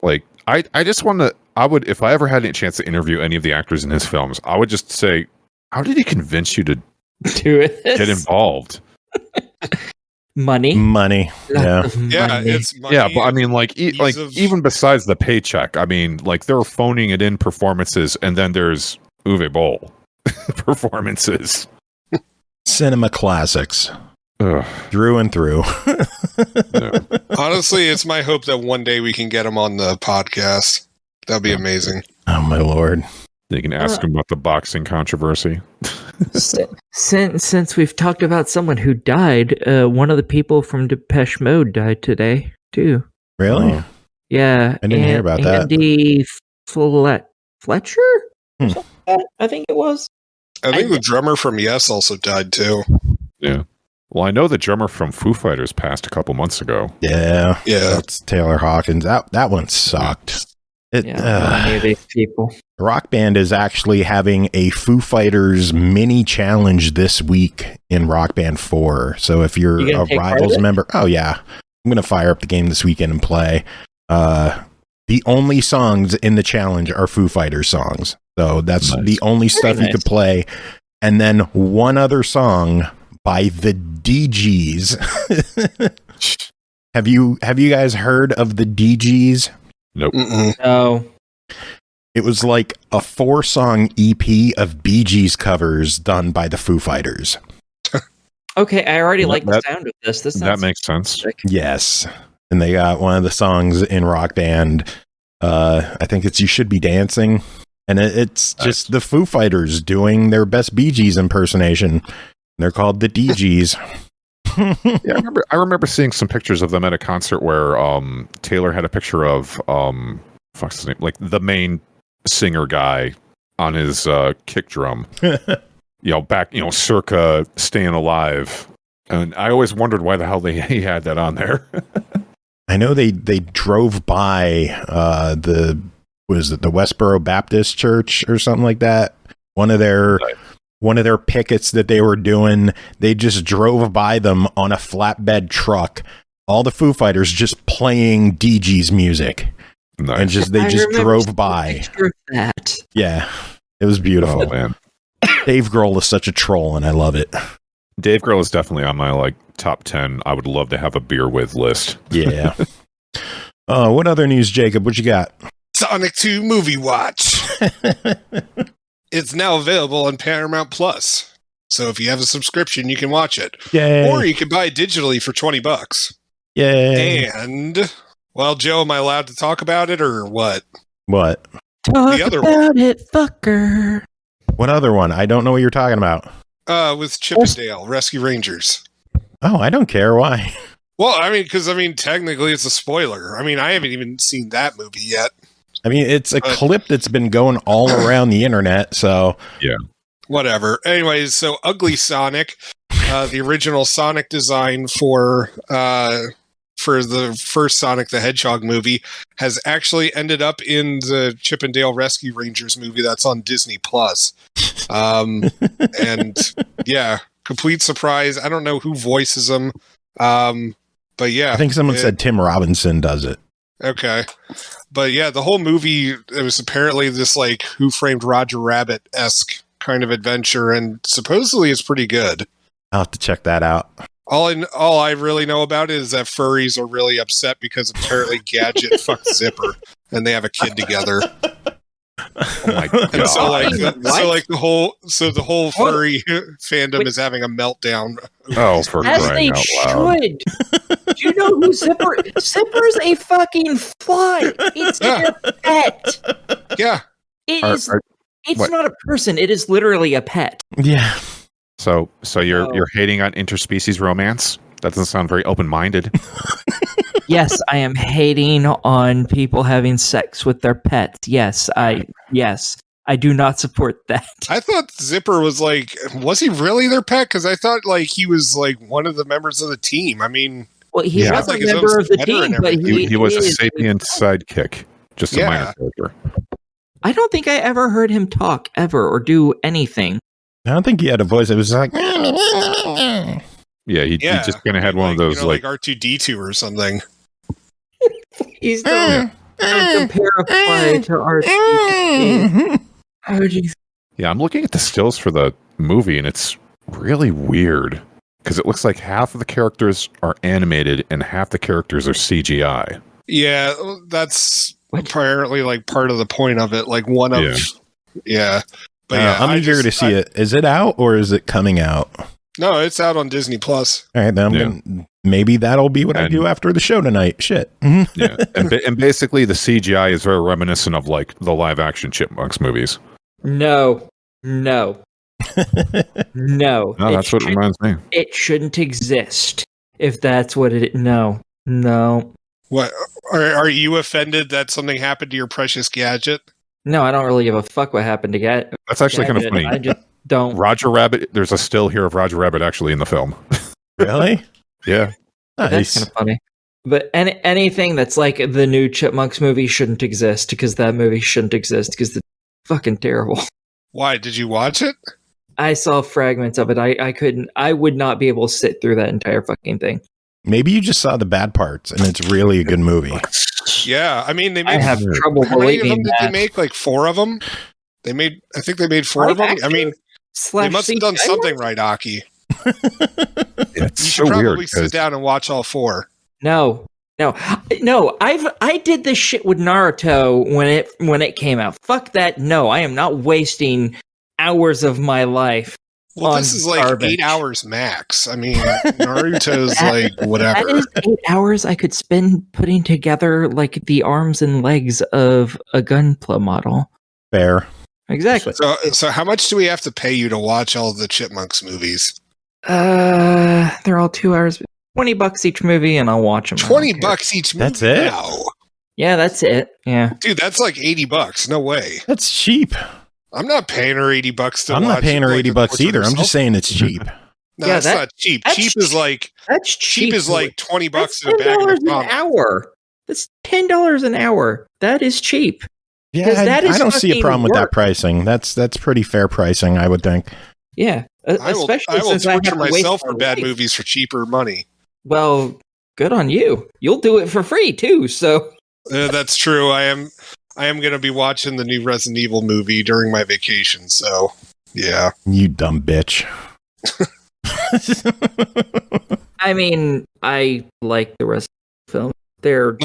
Like I just want to. I would, if I ever had any chance to interview any of the actors in his films, I would just say, "How did he convince you to do it? Get involved?" Money. Yeah. Yeah, it's money. Yeah, but I mean, like even besides the paycheck, I mean, like they're phoning it in performances, and then there's Uwe Boll performances. Cinema classics. Ugh. Through and through. Honestly, it's my hope that one day we can get him on the podcast. That'd be amazing. Oh my lord. You can ask him about the boxing controversy. Since we've talked about someone who died, one of the people from Depeche Mode died today, too. Really? Yeah. I didn't hear about that. Andy Fletcher? I think it was. I think the drummer from Yes also died, too. Yeah. Well, I know the drummer from Foo Fighters passed a couple months ago. Yeah. Yeah. That's Taylor Hawkins. That one sucked. Many of these people. Rock Band is actually having a Foo Fighters mini challenge this week in Rock Band 4. So if you're a Rivals member, I'm going to fire up the game this weekend and play. The only songs in the challenge are Foo Fighters songs. So that's the only stuff you could play. And then one other song by the DGs. Have you guys heard of the DGs? Nope. No. It was like a 4-song EP of Bee Gees covers done by the Foo Fighters. Okay, I already like the sound of this. That makes sense. Sick. Yes. And they got one of the songs in Rock Band. I think it's You Should Be Dancing. And it's just the Foo Fighters doing their best Bee Gees impersonation. They're called the DGs. Yeah, I remember seeing some pictures of them at a concert where Taylor had a picture of fuck's his name, like the main singer guy on his kick drum. Back circa Staying Alive, and I always wondered why the hell he had that on there. I know they drove by the Westboro Baptist Church or something like that. One of their one of their pickets that they were doing, they just drove by them on a flatbed truck. All the Foo Fighters just playing DG's music. Nice. And they just drove by. That. Yeah, it was beautiful. Oh, man. Dave Grohl is such a troll, and I love it. Dave Grohl is definitely on my top 10 I would love to have a beer with list. Yeah. What other news, Jacob? What you got? Sonic 2 Movie Watch. It's now available on Paramount Plus. So if you have a subscription, you can watch it. Yay. Or you can buy it digitally for $20. Yay. And, well, Joe, am I allowed to talk about it or what? What? Talk The other about it, fucker. What other one? I don't know what you're talking about. With Chip and Dale, Rescue Rangers. Oh, I don't care. Why? Well, because technically it's a spoiler. I haven't even seen that movie yet. It's a clip that's been going all around the internet, so... Yeah. Whatever. Anyways, so Ugly Sonic, the original Sonic design for the first Sonic the Hedgehog movie, has actually ended up in the Chip and Dale Rescue Rangers movie that's on Disney Plus. And yeah, complete surprise. I don't know who voices him. But yeah. I think someone said Tim Robinson does it. Okay. But yeah, the whole movie, it was apparently this Who Framed Roger Rabbit-esque kind of adventure, and supposedly it's pretty good. I'll have to check that out. All I really know about it is that furries are really upset because apparently Gadget fucked Zipper, and they have a kid together. Oh my god! And the whole furry fandom is having a meltdown. Oh, for crying out loud! Do you know who Zipper? Zipper's a fucking fly. It's their pet. Yeah, It's not a person. It is literally a pet. Yeah. So you're hating on interspecies romance? That doesn't sound very open-minded. Yes, I am hating on people having sex with their pets. Yes, I do not support that. I thought Zipper was was he really their pet? Because I thought he was one of the members of the team. Well, he was a member of the team, but he was a sapient sidekick, just a minor character. I don't think I ever heard him talk ever or do anything. I don't think he had a voice. It was like... Yeah, he just kind of had one of those like R2-D2 or something. He's don't compare a fly to R2-D2. How would you? Yeah, I'm looking at the stills for the movie, and it's really weird because it looks like half of the characters are animated and half the characters are CGI. Yeah, that's apparently part of the point of it. Yeah. But I'm eager to see it. Is it out or is it coming out? No, it's out on Disney Plus. All right, then maybe that'll be what I do after the show tonight. Shit. Yeah, and basically the CGI is very reminiscent of the live action Chipmunks movies. No. No, that's what it reminds me. It shouldn't exist if that's what it. No. What are you offended that something happened to your precious Gadget? No, I don't really give a fuck what happened to Gadget. That's actually kind of funny. I just don't. Roger Rabbit. There's a still here of Roger Rabbit actually in the film. Really? Yeah. Nice. That's kind of funny. But anything that's like the new Chipmunks movie shouldn't exist because that movie shouldn't exist because it's fucking terrible. Why? Did you watch it? I saw fragments of it. I would not be able to sit through that entire fucking thing. Maybe you just saw the bad parts and it's really a good movie. Yeah, they made. I have trouble believing that. Did they make 4 of them? I think they made 4 of them. They must have done something right, Aki. You should probably sit down and watch all 4. No. I did this shit with Naruto when it came out. Fuck that. No, I am not wasting hours of my life. Well, this is garbage. 8 hours max. Naruto's whatever. That is 8 hours I could spend putting together the arms and legs of a Gunpla model. Fair. Exactly. So how much do we have to pay you to watch all the Chipmunks movies? They're all 2 hours. $20 each movie, and I'll watch them. $20 each movie. That's it. Now. Yeah, that's it. Yeah, dude, that's $80. No way. That's cheap. I'm not paying her $80 to watch. I'm not paying her $80 either. I'm just saying it's cheap. No, that's not cheap. Cheap is that's cheap. Is $20 that's in a bag of an hour. That's $10 an hour. That is cheap. Yeah, I don't see a problem with that pricing. That's pretty fair pricing, I would think. Yeah, especially I will since I have torture to waste myself my for bad life. movies for cheaper money. Well, good on you. You'll do it for free too. So That's true. I am going to be watching the new Resident Evil movie during my vacation. So, yeah. You dumb bitch. I mean, I like the rest of the film. They're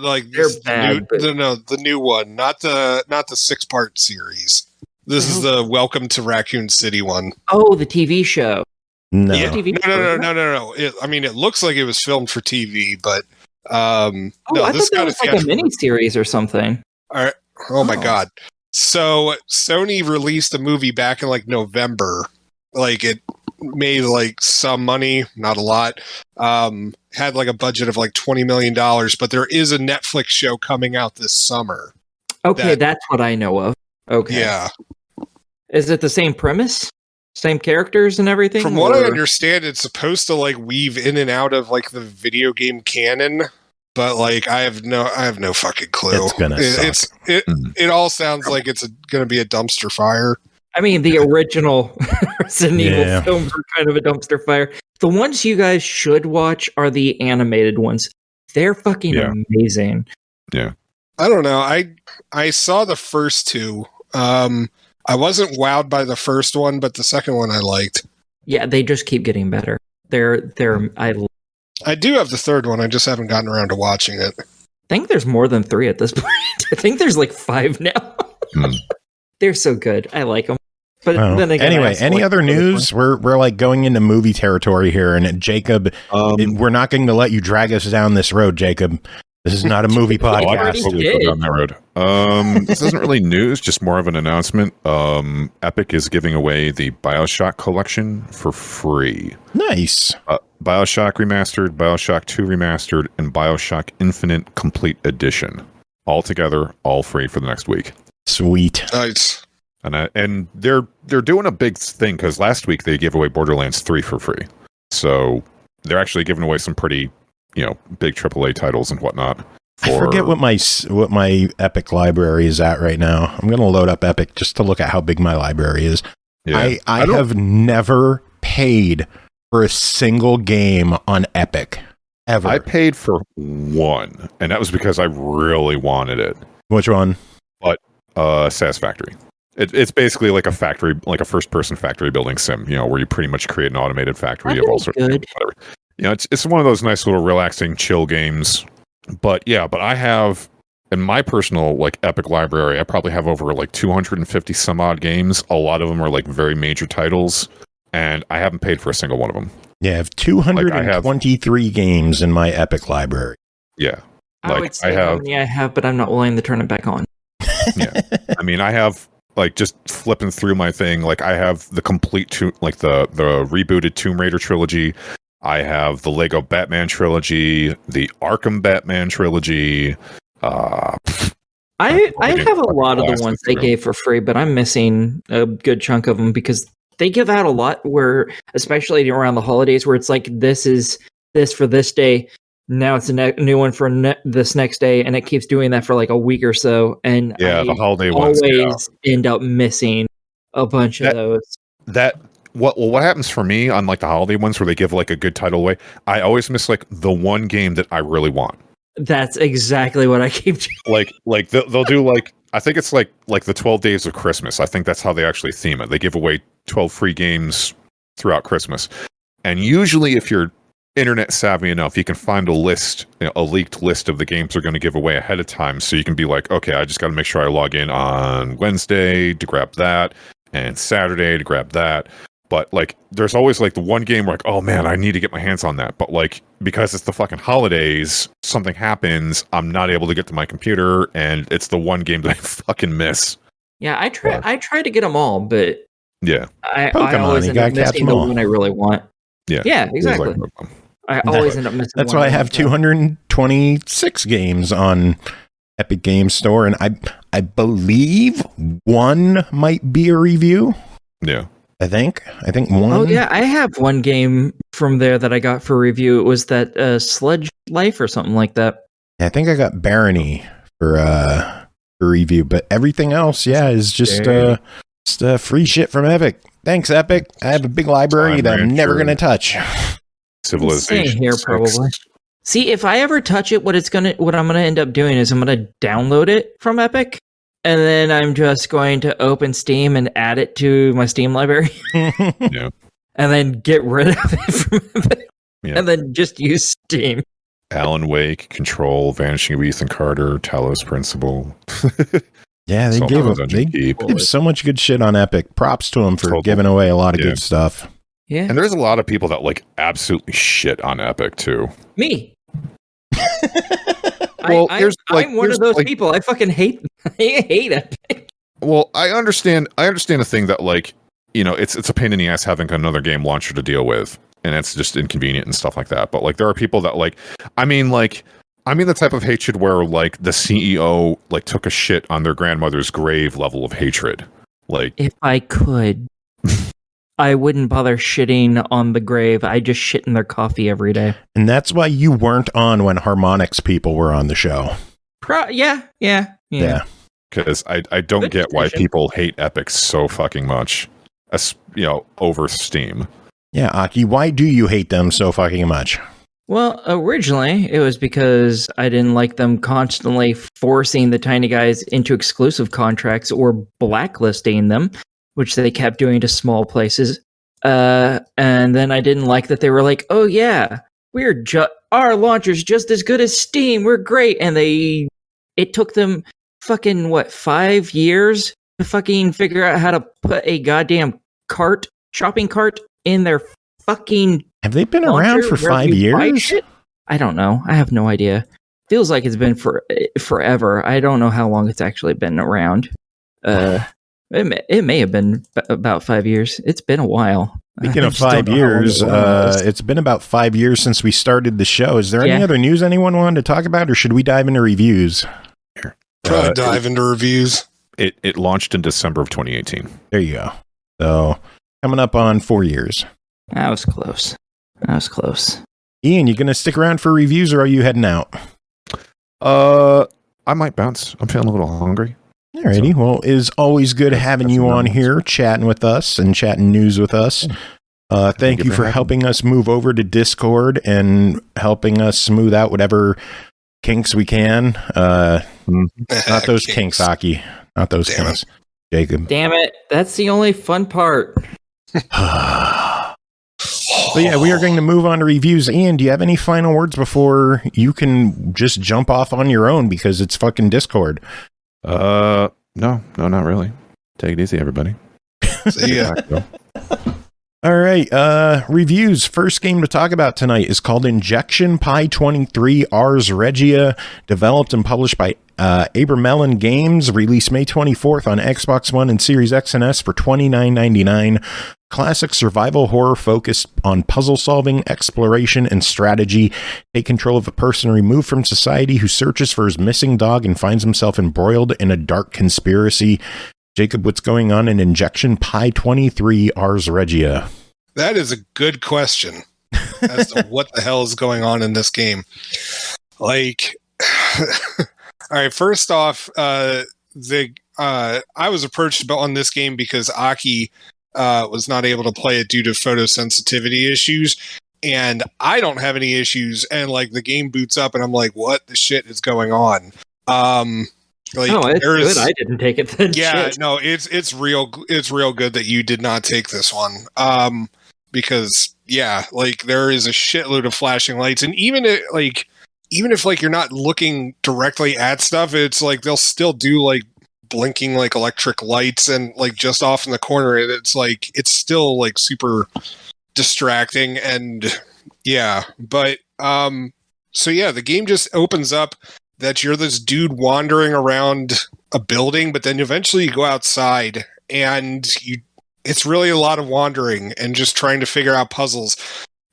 like they're bad. the new one, not the 6-part series. This is the Welcome to Raccoon City one. Oh, the TV show. No. Yeah. TV No. It looks like it was filmed for TV, but I thought that was like a mini series or something. All right. Oh my god. So Sony released a movie back in like November. Like it made like some money, not a lot. Had like a budget of like $20 million, but there is a Netflix show coming out this summer. Okay, that's what I know of. Okay. Yeah. Is it the same premise? Same characters and everything? From what I understand, it's supposed to like weave in and out of like the video game canon, but like I have no fucking clue. It's gonna suck. It all sounds like it's gonna be a dumpster fire. I mean, the original Resident Evil films were kind of a dumpster fire. The ones you guys should watch are the animated ones. They're fucking amazing. Yeah. I don't know. I saw the first two. I wasn't wowed by the first one, but the second one I liked. Yeah, they just keep getting better. I do have the third one. I just haven't gotten around to watching it. I think there's more than 3 at this point. I think there's like 5 now. They're so good. I like them. But then again, anyway, any other news? We're like going into movie territory here, and Jacob, we're not going to let you drag us down this road, Jacob. This is not a movie podcast. Go down that road. This isn't really news, just more of an announcement. Epic is giving away the BioShock collection for free. Nice. BioShock Remastered, BioShock 2 Remastered, and BioShock Infinite Complete Edition. All together, all free for the next week. Sweet. Nice. And they're doing a big thing because last week they gave away Borderlands 3 for free. So they're actually giving away some pretty, big AAA titles and whatnot. I forget what my Epic library is at right now. I'm going to load up Epic just to look at how big my library is. Yeah. I have never paid for a single game on Epic ever. I paid for one, and that was because I really wanted it. Which one? But Satisfactory. It's basically like a factory, like a first-person factory building sim, where you pretty much create an automated factory of all sorts of things, whatever. It's one of those nice little relaxing, chill games. But I have, in my personal like Epic library, I probably have over like 250 some odd games. A lot of them are like very major titles, and I haven't paid for a single one of them. Yeah, I have 223 games in my Epic library. Yeah. I would say how many I have, but I'm not willing to turn it back on. Yeah. I mean, I have like just flipping through my thing. Like I have the complete the rebooted Tomb Raider trilogy. I have the Lego Batman trilogy, the Arkham Batman trilogy. I have a lot of the ones they gave for free, but I'm missing a good chunk of them because they give out a lot where, especially around the holidays, where it's like, this is this for this day. Now it's a new one for this next day, and it keeps doing that for like a week or so. And the holiday ones always end up missing a bunch of those. What happens for me on like the holiday ones where they give like a good title away, I always miss like the one game that I really want. That's exactly what I keep doing. Like they'll do like, I think it's like the 12 days of Christmas. I think that's how they actually theme it. They give away 12 free games throughout Christmas. And usually if you're internet savvy enough, you can find a list, a leaked list of the games they're going to give away ahead of time. So you can be like, okay, I just got to make sure I log in on Wednesday to grab that and Saturday to grab that. But like, there's always like the one game where like, oh man, I need to get my hands on that. But like, because it's the fucking holidays, something happens, I'm not able to get to my computer, and it's the one game that I fucking miss. Yeah, I try to get them all, but yeah, I always end up missing the one I really want. Yeah, exactly. I always end up missing. That's why I have 226 games on Epic Games Store, and I believe one might be a review. Yeah. I think one. Oh yeah, I have one game from there that I got for review. It was that Sledge Life or something like that. I think I got Barony for review, but everything else, is just It's free shit from Epic. Thanks, Epic. I have a big library that I'm never going to touch. Civilization here, probably. See, if I ever touch it, what I'm gonna end up doing is I'm gonna download it from Epic, and then I'm just going to open Steam and add it to my Steam library. Yeah. And then get rid of it from Epic. Yeah. And then just use Steam. Alan Wake, Control, Vanishing of Ethan Carter, Talos Principle. Yeah, they give so much good shit on Epic. Props to them for giving away a lot of good stuff. Yeah. And there's a lot of people that like absolutely shit on Epic too. Me. Well, I'm one of those people. I fucking hate Epic. Well, I understand a thing that like, you know, it's a pain in the ass having another game launcher to deal with, and it's just inconvenient and stuff like that. But like, there are people that like, I mean the type of hatred where like the CEO like took a shit on their grandmother's grave level of hatred. Like, if I could, I wouldn't bother shitting on the grave. I just shit in their coffee every day. And that's why you weren't on when Harmonix people were on the show. Yeah. Because I don't get why people hate Epic so fucking much, you know, over Steam. Yeah, Aki, why do you hate them so fucking much? Well, originally, it was because I didn't like them constantly forcing the tiny guys into exclusive contracts or blacklisting them, which they kept doing to small places. And then I didn't like that they were like, oh yeah, our launcher's just as good as Steam, we're great. And it took them fucking, 5 years to fucking figure out how to put a goddamn shopping cart in their fucking... Have they been around for 5 years? I don't know. I have no idea. Feels like it's been forever. I don't know how long it's actually been around. It may have been about 5 years. It's been a while. Speaking of 5 years, it's been about 5 years since we started the show. Is there any other news anyone wanted to talk about, or should we dive into reviews? Probably dive into reviews. It launched in December of 2018. There you go. So coming up on 4 years. That was close. Ian, you gonna stick around for reviews, or are you heading out? I might bounce. I'm feeling a little hungry. Alrighty. Well, it is always good having you on here, chatting with us and chatting news with us. Thank you for helping us move over to Discord and helping us smooth out whatever kinks we can. Not those kinks, Aki. Not those kinks. Jacob. Damn it. That's the only fun part. So yeah, we are going to move on to reviews. Ian, do you have any final words before you can just jump off on your own because it's fucking Discord? No, not really. Take it easy, everybody. See ya. All right, reviews. First game to talk about tonight is called Injection Pi 23 Ars Regia, developed and published by Abramelin Games, released May 24th on Xbox One and Series X and S for $29.99. Classic survival horror focused on puzzle solving, exploration, and strategy. Take control of a person removed from society who searches for his missing dog and finds himself embroiled in a dark conspiracy. Jacob, what's going on in Injection Pi 23 Ars Regia? That is a good question as to what the hell is going on in this game. Like, all right, first off, I was approached on this game because Aki was not able to play it due to photosensitivity issues, and I don't have any issues, and like the game boots up and I'm like, what the shit is going on? Like, it's good. I didn't take it then. Yeah, shit. no, it's real good that you did not take this one. Because yeah, like there is a shitload of flashing lights, and even if like you're not looking directly at stuff, it's like they'll still do like blinking like electric lights and like just off in the corner, and it's like it's still like super distracting. And yeah, but so yeah, the game just opens up that you're this dude wandering around a building, but then eventually you go outside and it's really a lot of wandering and just trying to figure out puzzles,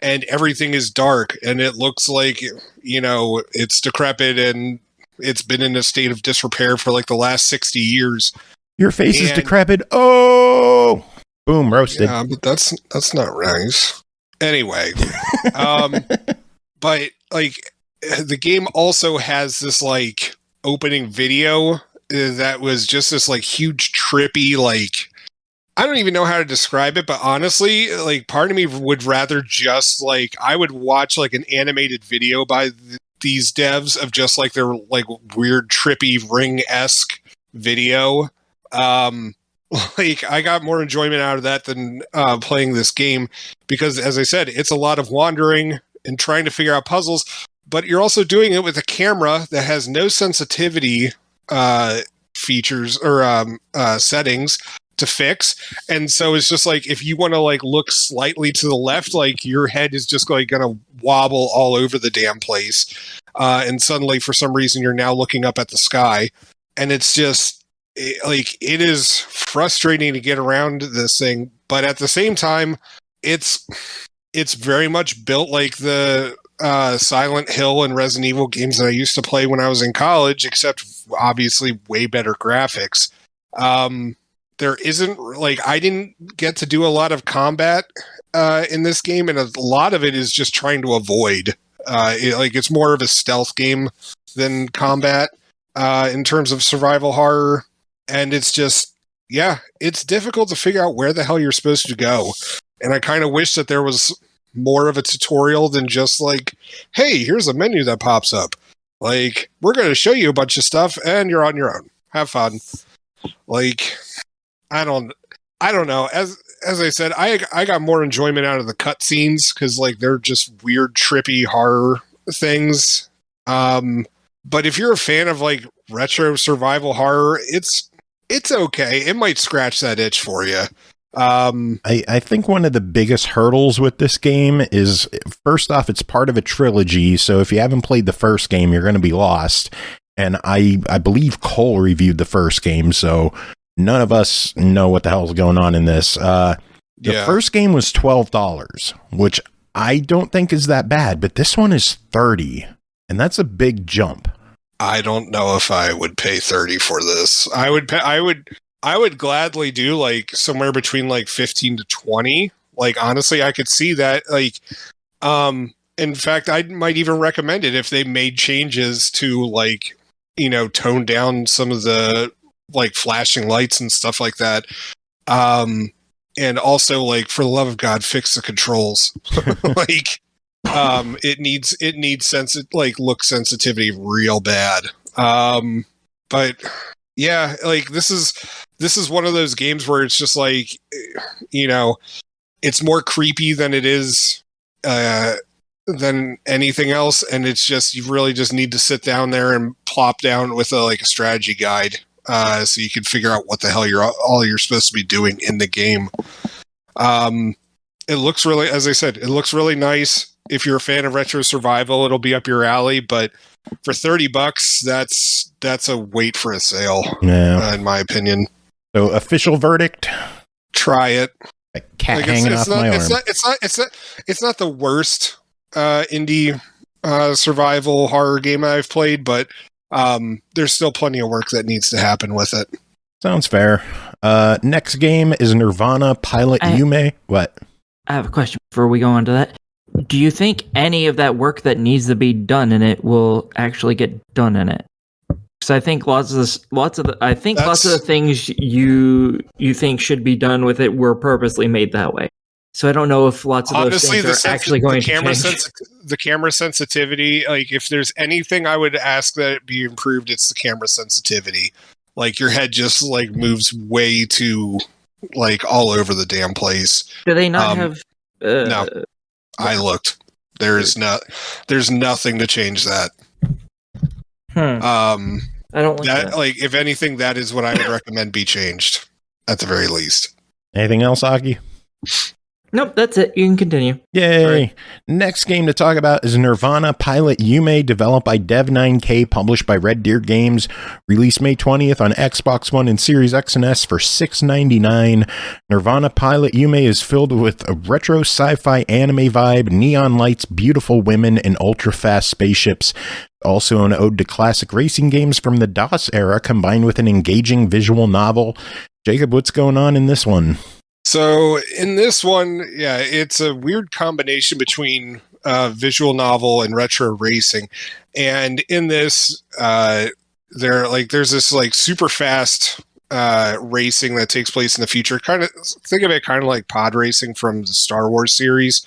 and everything is dark and it looks like, you know, it's decrepit and it's been in a state of disrepair for like the last 60 years. Your face is decrepit. Oh, boom, roasted. Yeah, but that's not nice. Anyway, but like the game also has this like opening video that was just this like huge trippy like I don't even know how to describe it, but honestly, like part of me would rather just like I would watch like an animated video by these devs of just like their like weird trippy Ring-esque video. Like I got more enjoyment out of that than playing this game because, as I said, it's a lot of wandering and trying to figure out puzzles, but you're also doing it with a camera that has no sensitivity features or settings to fix, and so it's just like if you want to like look slightly to the left, like your head is just like gonna wobble all over the damn place, and suddenly for some reason you're now looking up at the sky, and it's just it is frustrating to get around this thing, but at the same time it's very much built like the Silent Hill and Resident Evil games that I used to play when I was in college, except obviously way better graphics. There isn't like I didn't get to do a lot of combat in this game, and a lot of it is just trying to avoid. It's more of a stealth game than combat in terms of survival horror, and it's just it's difficult to figure out where the hell you're supposed to go. And I kind of wish that there was more of a tutorial than just like, hey, here's a menu that pops up. Like, we're going to show you a bunch of stuff, and you're on your own. Have fun. Like, I don't know. As I said, I got more enjoyment out of the cutscenes because like they're just weird, trippy horror things. But if you're a fan of like retro survival horror, it's okay. It might scratch that itch for you. I think one of the biggest hurdles with this game is, first off, it's part of a trilogy. So if you haven't played the first game, you're going to be lost. And I believe Cole reviewed the first game, so none of us know what the hell's going on in this. The first game was $12, which I don't think is that bad, but this one is $30, and that's a big jump. I don't know if I would pay $30 for this. I would gladly do like somewhere between like 15 to 20. Like honestly, I could see that. Like, in fact, I might even recommend it if they made changes to like, tone down some of the like flashing lights and stuff like that. And also like, for the love of God, fix the controls. Like, it needs look sensitivity real bad. But yeah, like this is one of those games where it's just like, it's more creepy than it is, than anything else. And it's just, you really just need to sit down there and plop down with a strategy guide, so you can figure out what the hell you're supposed to be doing in the game. It looks really, as I said, it looks really nice. If you're a fan of retro survival, it'll be up your alley, but for $30, that's a wait for a sale, in my opinion. So official verdict? Try it. A cat hanging off my arm. It's not the worst indie survival horror game I've played, but there's still plenty of work that needs to happen with it. Sounds fair. Next game is Nirvana Pilot Yume. What? I have a question before we go on to that. Do you think any of that work that needs to be done in it will actually get done in it? Because I think lots of the things you think should be done with it were purposely made that way. So I don't know if lots of those things are actually going to change. The camera sensitivity, like if there's anything I would ask that it be improved, it's the camera sensitivity. Like your head just like moves way too like all over the damn place. Do they not have? No, I looked. There's nothing to change that. I don't like that. Like if anything, that is what I would recommend be changed at the very least. Anything else, Aki? Nope, that's it. You can continue. Yay. Right. Next game to talk about is Nirvana Pilot Yume, developed by Dev9K, published by RedDeerGames, released May 20th on Xbox One and Series X and S for $6.99. Nirvana Pilot Yume is filled with a retro sci-fi anime vibe, neon lights, beautiful women, and ultra-fast spaceships. Also an ode to classic racing games from the DOS era, combined with an engaging visual novel. Jacob, what's going on in this one? So in this one, it's a weird combination between visual novel and retro racing. And in this, there's this like super fast racing that takes place in the future. Kind of think of it kind of like pod racing from the Star Wars series.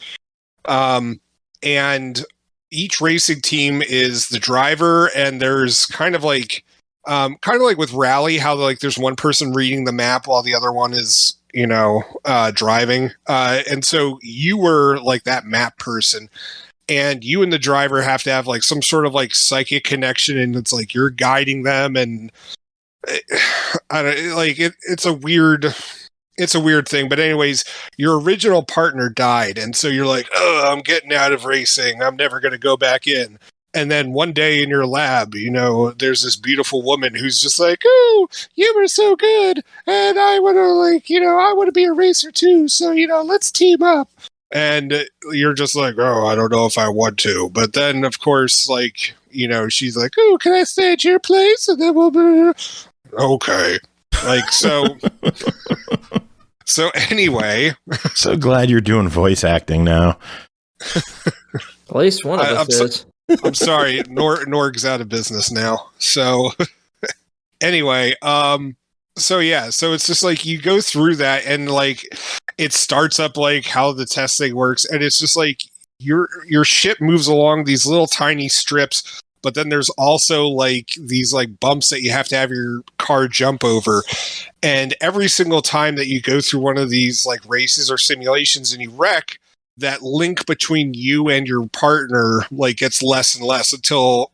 And each racing team is the driver, and there's kind of like with Rally, how like there's one person reading the map while the other one is, driving. And so you were like that map person, and you and the driver have to have like some sort of like psychic connection, and it's like you're guiding them, and it's a weird thing. But anyways, your original partner died, and so you're like, oh, I'm getting out of racing. I'm never going to go back in. And then one day in your lab, there's this beautiful woman who's just like, oh, you were so good, and I want to I want to be a racer too. So, let's team up. And you're just like, oh, I don't know if I want to. But then, of course, she's like, oh, can I stay at your place? And then we'll be okay. So anyway. So glad you're doing voice acting now. At least one of us is. I'm sorry, Norg's out of business now. So anyway, so it's just like you go through that, and like it starts up like how the testing works, and it's just like your ship moves along these little tiny strips, but then there's also like these like bumps that you have to have your car jump over. And every single time that you go through one of these like races or simulations and you wreck, that link between you and your partner like gets less and less until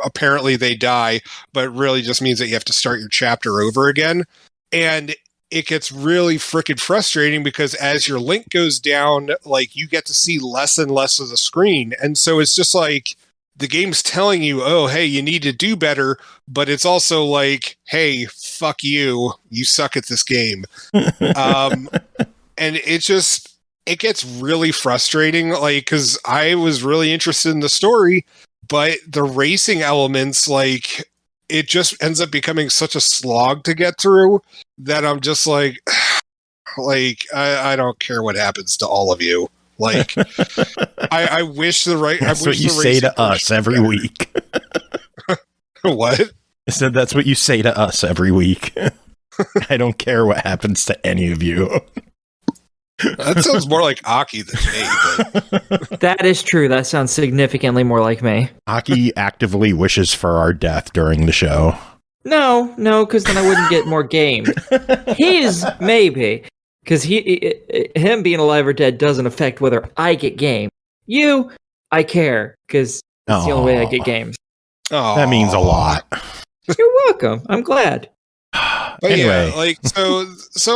apparently they die, but it really just means that you have to start your chapter over again. And it gets really freaking frustrating because as your link goes down, like you get to see less and less of the screen. And so it's just like the game's telling you, oh, hey, you need to do better, but it's also like, hey, fuck you, you suck at this game. And it gets really frustrating, like, because I was really interested in the story, but the racing elements, like, it just ends up becoming such a slog to get through that I'm just like I don't care what happens to all of you. Like, I wish the right. That's what you say to us every week. What? I said that's what you say to us every week. I don't care what happens to any of you. That sounds more like Aki than me. But. That is true. That sounds significantly more like me. Aki actively wishes for our death during the show. No, because then I wouldn't get more game. His maybe, because him being alive or dead doesn't affect whether I get game. You, I care, because it's the only way I get games. That means a lot. You're welcome. I'm glad. But anyway, yeah, like so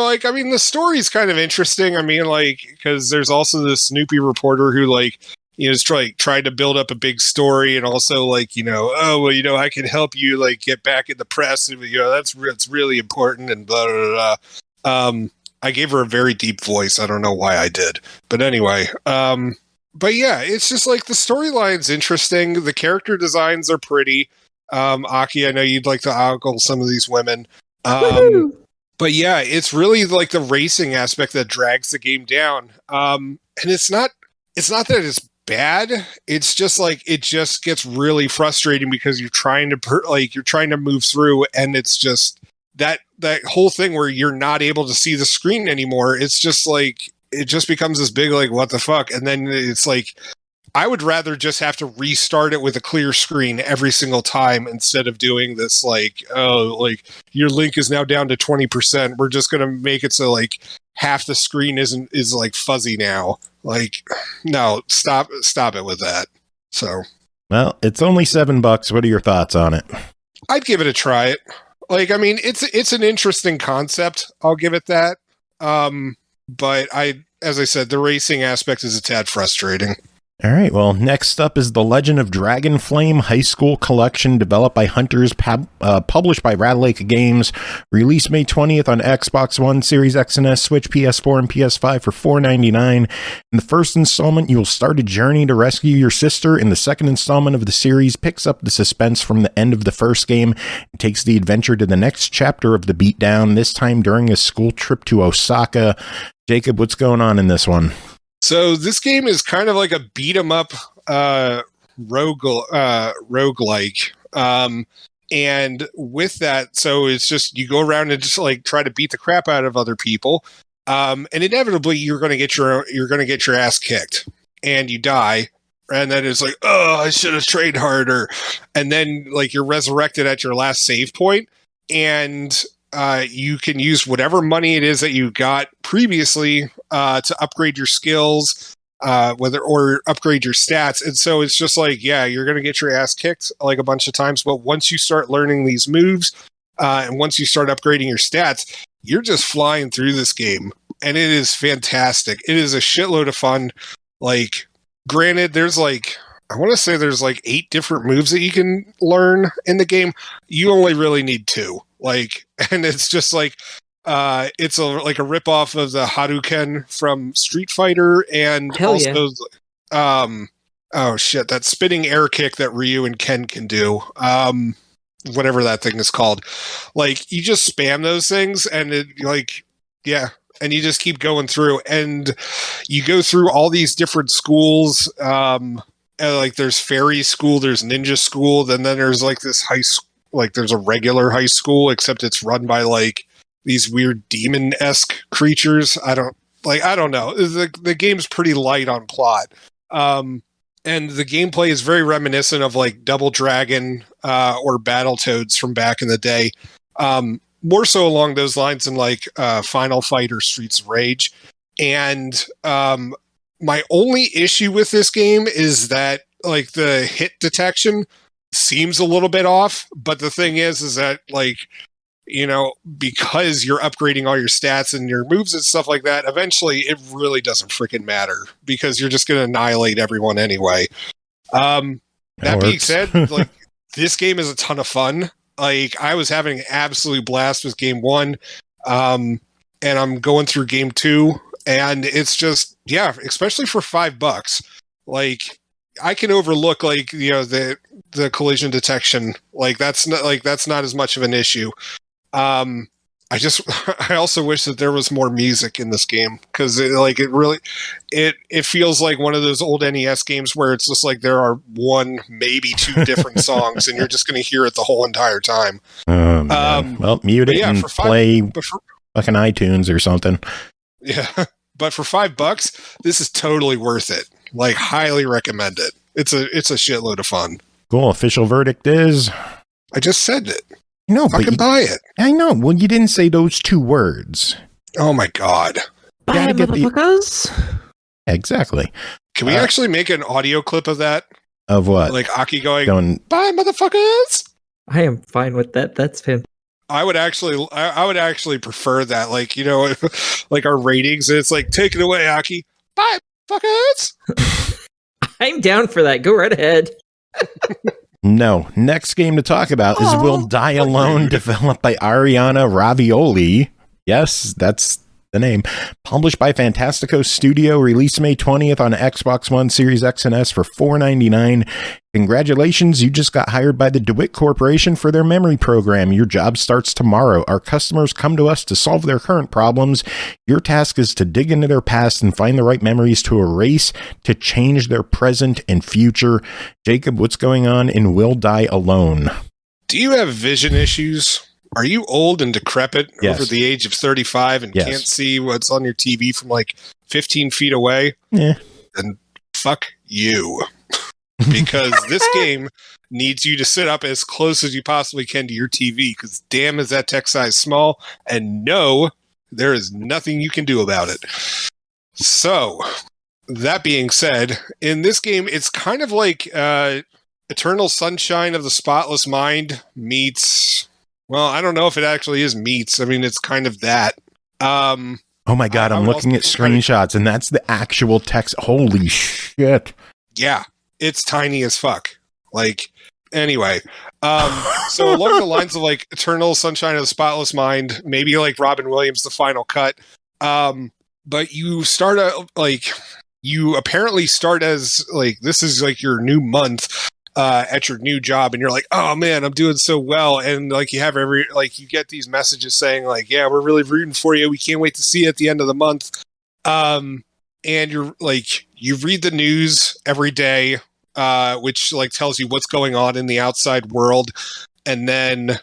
like I mean the story's kind of interesting. I mean, like, because there's also this Snoopy reporter who like is tried to build up a big story, and also like I can help you like get back in the press, and that's really important, and blah blah blah. I gave her a very deep voice. I don't know why I did, but anyway. But yeah, it's just like the storyline's interesting. The character designs are pretty. Aki, I know you'd like to ogle some of these women. But yeah, it's really like the racing aspect that drags the game down. And it's not that it's bad. It's just like it just gets really frustrating because you're trying to move through, and it's just that whole thing where you're not able to see the screen anymore. It's just like it just becomes this big like what the fuck, and then it's like I would rather just have to restart it with a clear screen every single time instead of doing this like, oh, like your link is now down to 20%. We're just going to make it so like half the screen is like fuzzy now. Like, no, stop it with that. So, well, it's only $7. What are your thoughts on it? I'd give it a try. Like, I mean, it's an interesting concept. I'll give it that. But as I said, the racing aspect is a tad frustrating. All right, well, next up is The Legend of Dragonflame Highschool Collection, developed by Hunters, published by Ratalaika Games, released May 20th on Xbox One, Series X and S, Switch, PS4, and PS5 for $4.99. In the first installment, you will start a journey to rescue your sister. In the second installment of the series, picks up the suspense from the end of the first game and takes the adventure to the next chapter of the beatdown, this time during a school trip to Osaka. Jacob, what's going on in this one? So this game is kind of like a beat 'em up roguelike. And with that, so it's just you go around and just like try to beat the crap out of other people, and inevitably you're going to get your ass kicked, and you die. And then it's like, oh, I should have trained harder. And then like you're resurrected at your last save point, and you can use whatever money it is that you got previously to upgrade your skills, or upgrade your stats. And so it's just like, yeah, you're going to get your ass kicked like a bunch of times. But once you start learning these moves, and once you start upgrading your stats, you're just flying through this game. And it is fantastic. It is a shitload of fun. Like, granted, there's like, I want to say there's like 8 different moves that you can learn in the game. You only really need 2. Like, and it's just like, it's like a ripoff of the Hadouken from Street Fighter, and Hell also, oh shit, that spinning air kick that Ryu and Ken can do. Whatever that thing is called. Like, you just spam those things, and it, like, yeah. And you just keep going through, and you go through all these different schools. And like, there's fairy school, there's ninja school, then there's like this high school, like there's a regular high school, except it's run by like these weird demon-esque creatures. I don't know. The game's pretty light on plot. And the gameplay is very reminiscent of like Double Dragon or Battletoads from back in the day. More so along those lines than like Final Fight or Streets of Rage. And my only issue with this game is that like the hit detection seems a little bit off. But the thing is that like, you know, because you're upgrading all your stats and your moves and stuff like that, eventually it really doesn't freaking matter because you're just going to annihilate everyone anyway. That being said, like, this game is a ton of fun. Like, I was having an absolute blast with game 1, and I'm going through game 2, and it's just, yeah, especially for $5. Like, I can overlook, like, you know, the collision detection. Like, that's not as much of an issue. I also wish that there was more music in this game, because it feels like one of those old NES games where it's just like there are 1, maybe 2 different songs, and you're just going to hear it the whole entire time. Well, mute it and play fucking iTunes or something. Yeah, but for $5, this is totally worth it. Like, highly recommend it. It's a shitload of fun. Cool. Official verdict is, I just said it. No, I can buy it. I know. Well, you didn't say those 2 words. Oh my god! Buy it, motherfuckers. Exactly. Can we actually make an audio clip of that? Of what? Like Aki going, "Bye, motherfuckers." I am fine with that. That's fantastic. I would actually prefer that. Like, you know, like our ratings. It's like, take it away, Aki. Bye, fuckers. I'm down for that. Go right ahead. No. Next game to talk about is Will Die Alone, developed by Arianna Ravioli. Yes, that's the name. Published by Fantastico Studio, released May 20th on Xbox One, Series X and S for $4.99. Congratulations, you just got hired by the DeWitt Corporation for their memory program. Your job starts tomorrow. Our customers come to us to solve their current problems. Your task is to dig into their past and find the right memories to erase, to change their present and future. Jacob, what's going on in Will Die Alone? Do you have vision issues? Are you old and decrepit over the age of 35 and can't see what's on your TV from like 15 feet away? Yeah. Then fuck you. Because this game needs you to sit up as close as you possibly can to your TV, because damn is that text size small, and no, there is nothing you can do about it. So, that being said, in this game, it's kind of like Eternal Sunshine of the Spotless Mind meets... Well, I don't know if it actually is meets. I mean, it's kind of that. Oh my god, I'm looking at screenshots, and that's the actual text. Holy shit. Yeah, it's tiny as fuck. Like, anyway. So along the lines of, like, Eternal Sunshine of the Spotless Mind, maybe like Robin Williams' The Final Cut. But you start out, like, you apparently start as, like, this is, like, your new month. At your new job, and you're like, oh man, I'm doing so well, and like you get these messages saying like, yeah, we're really rooting for you, we can't wait to see you at the end of the month. And you're like, you read the news every day, which like tells you what's going on in the outside world, and then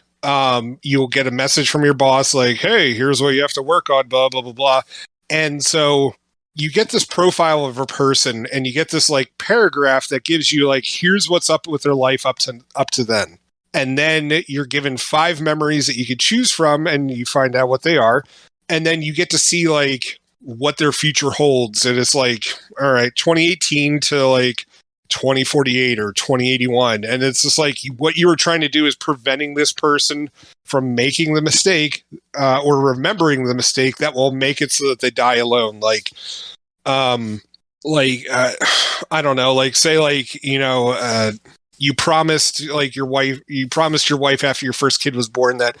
you'll get a message from your boss like, hey, here's what you have to work on, blah, blah, blah, blah. And so you get this profile of a person, and you get this like paragraph that gives you like, here's what's up with their life up to then. And then you're given 5 memories that you could choose from, and you find out what they are. And then you get to see like what their future holds. And it's like, all right, 2018 to like 2048 or 2081. And it's just like what you were trying to do is preventing this person from making the mistake or remembering the mistake that will make it so that they die alone. I don't know, like say like, you promised your wife after your first kid was born that,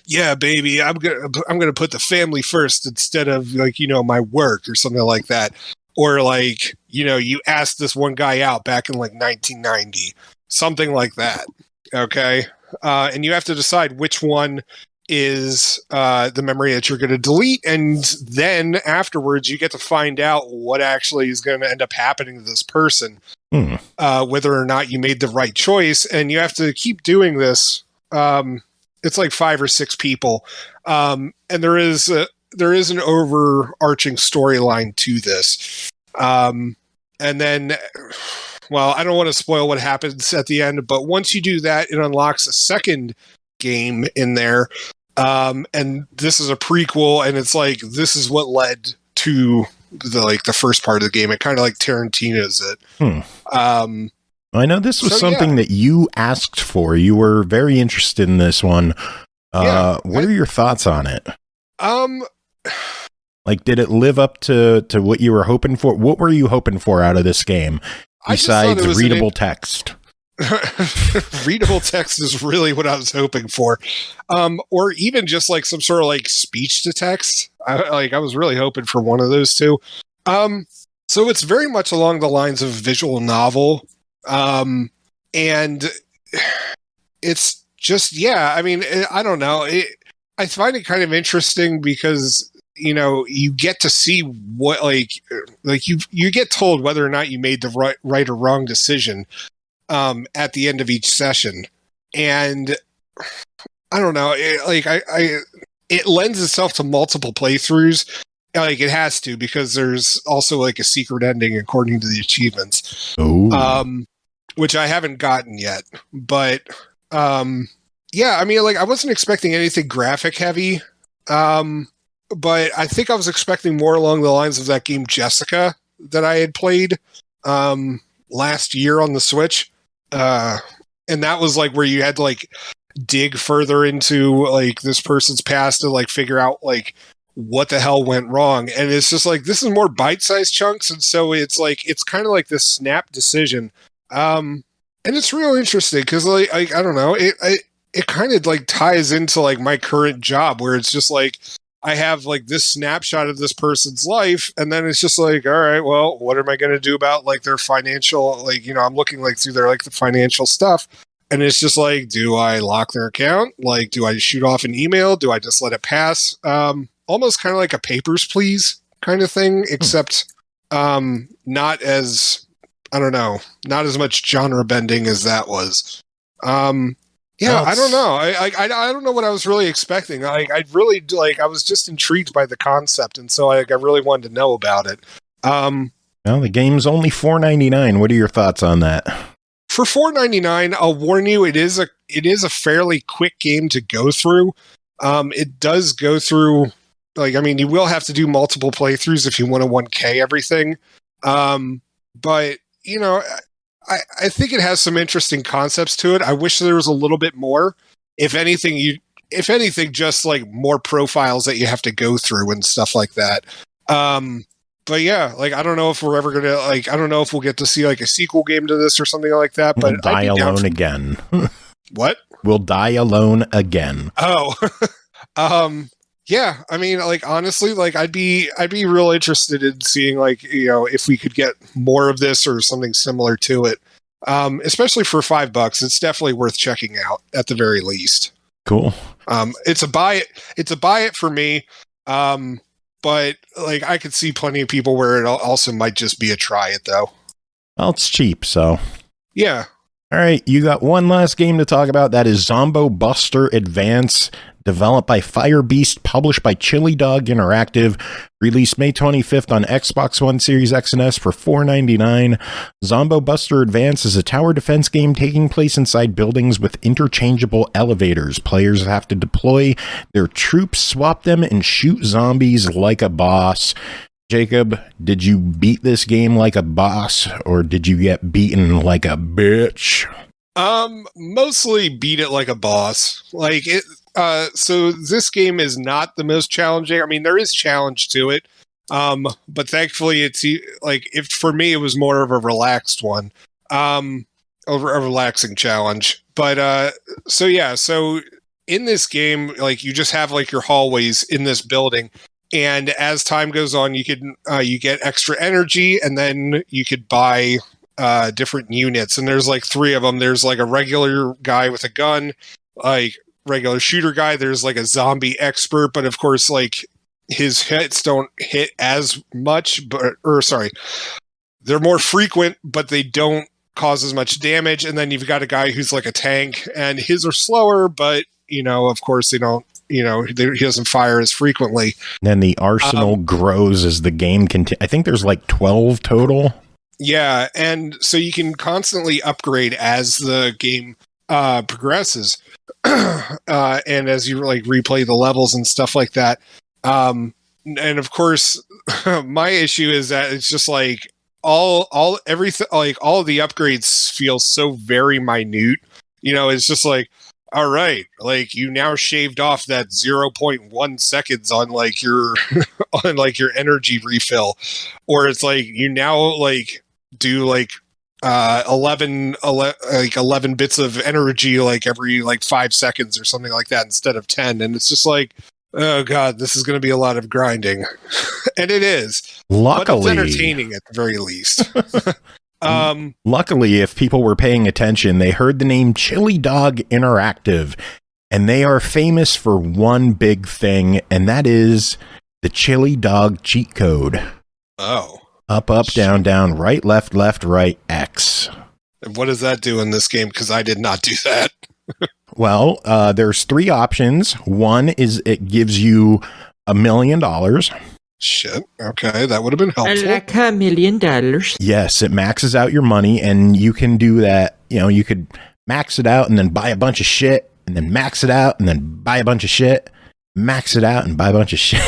yeah, baby, I'm gonna put the family first instead of my work or something like that. Or like, you asked this one guy out back in like 1990, something like that. Okay. And you have to decide which one is the memory that you're going to delete. And then afterwards, you get to find out what actually is going to end up happening to this person, whether or not you made the right choice. And you have to keep doing this. It's like 5 or 6 people. And there is an overarching storyline to this. And then, well, I don't want to spoil what happens at the end, but once you do that, it unlocks a second game in there. And this is a prequel, and it's like, this is what led to the first part of the game. It kind of like Tarantino's it. I know this was something that you asked for. You were very interested in this one. What are your thoughts on it? Like, did it live up to what you were hoping for? What were you hoping for out of this game besides readable text? Readable text is really what I was hoping for. Or even just like some sort of like speech to text. I was really hoping for one of those two. So it's very much along the lines of visual novel. And it's just, I mean, I don't know. I find it kind of interesting because, you get to see what, you get told whether or not you made the right or wrong decision, at the end of each session. And I don't know, it lends itself to multiple playthroughs. Like it has to, because there's also like a secret ending according to the achievements. Which I haven't gotten yet, but, I mean, like I wasn't expecting anything graphic heavy. But I think I was expecting more along the lines of that game Jessica that I had played last year on the Switch. And that was like where you had to like dig further into like this person's past to like figure out like what the hell went wrong. And it's just like, this is more bite-sized chunks. And so it's like, it's kind of like this snap decision. And it's real interesting because like, I don't know, it kind of like ties into like my current job where it's just like, I have like this snapshot of this person's life, and then it's just like, all right, well, what am I going to do about like their financial, like, I'm looking like through their like the financial stuff, and it's just like, do I lock their account? Like, do I shoot off an email? Do I just let it pass? Almost kind of like a Papers, Please kind of thing, except not as, I don't know, not as much genre bending as that was. I don't know. I don't know what I was really expecting. I was just intrigued by the concept, and so I really wanted to know about it. Well, the game's only $4.99. What are your thoughts on that? For $4.99, I'll warn you, it is a fairly quick game to go through. It does go through, like, I mean, you will have to do multiple playthroughs if you want to 1K everything. But I think it has some interesting concepts to it. I wish there was a little bit more. If anything, just like more profiles that you have to go through and stuff like that. But yeah, like I don't know if we're ever gonna I don't know if we'll get to see like a sequel game to this or something like that. But we'll die alone again. What? We'll die alone again. Oh, yeah. I mean, like honestly, like I'd be real interested in seeing like if we could get more of this or something similar to it. Especially for $5, it's definitely worth checking out at the very least. Cool. It's a buy it for me. But like I could see plenty of people where it also might just be a try it though. Well, it's cheap, so yeah. All right, you got one last game to talk about. That is Zombo Buster Advance, developed by FIREBEAST, published by ChiliDog Interactive, released May 25th on Xbox One, Series X and S for $4.99. Zombo Buster Advance is a tower defense game taking place inside buildings with interchangeable elevators. Players have to deploy their troops, swap them, and shoot zombies like a boss. Jacob, did you beat this game like a boss, or did you get beaten like a bitch? Mostly beat it like a boss. Like it. So this game is not the most challenging. I mean, there is challenge to it. But thankfully, it's like if for me, it was more of a relaxed one. Over a relaxing challenge. But so yeah, so in this game, like you just have like your hallways in this building. And as time goes on, you get extra energy, and then you could buy different units. And there's like 3 of them. There's like a regular guy with a gun, like regular shooter guy. There's like a zombie expert, but of course, like his hits don't hit as much. They're more frequent, but they don't cause as much damage. And then you've got a guy who's like a tank, and his are slower, but of course they don't. He doesn't fire as frequently. Then the arsenal grows as the game continues. I think there's like 12 total. Yeah, and so you can constantly upgrade as the game progresses, and as you like replay the levels and stuff like that. And of course, my issue is that it's just like everything, like all of the upgrades feel so very minute. It's just like, all right, like you now shaved off that 0.1 seconds on like your on like your energy refill, or it's like you now like do like 11 bits of energy like every like 5 seconds or something like that instead of 10, and it's just like, oh god, this is going to be a lot of grinding. And it is. Luckily, but it's entertaining at the very least. Luckily, if people were paying attention, they heard the name ChiliDog Interactive, and they are famous for one big thing, and that is the ChiliDog cheat code. Oh. Up, down, down, right, left, X. And what does that do in this game? Because I did not do that. Well, there's 3 options. One is it gives you $1 million. Shit. Okay, that would have been helpful. Like $1 million. Yes, it maxes out your money, and you can do that. You could max it out and then buy a bunch of shit, and then max it out and then buy a bunch of shit, max it out and buy a bunch of shit.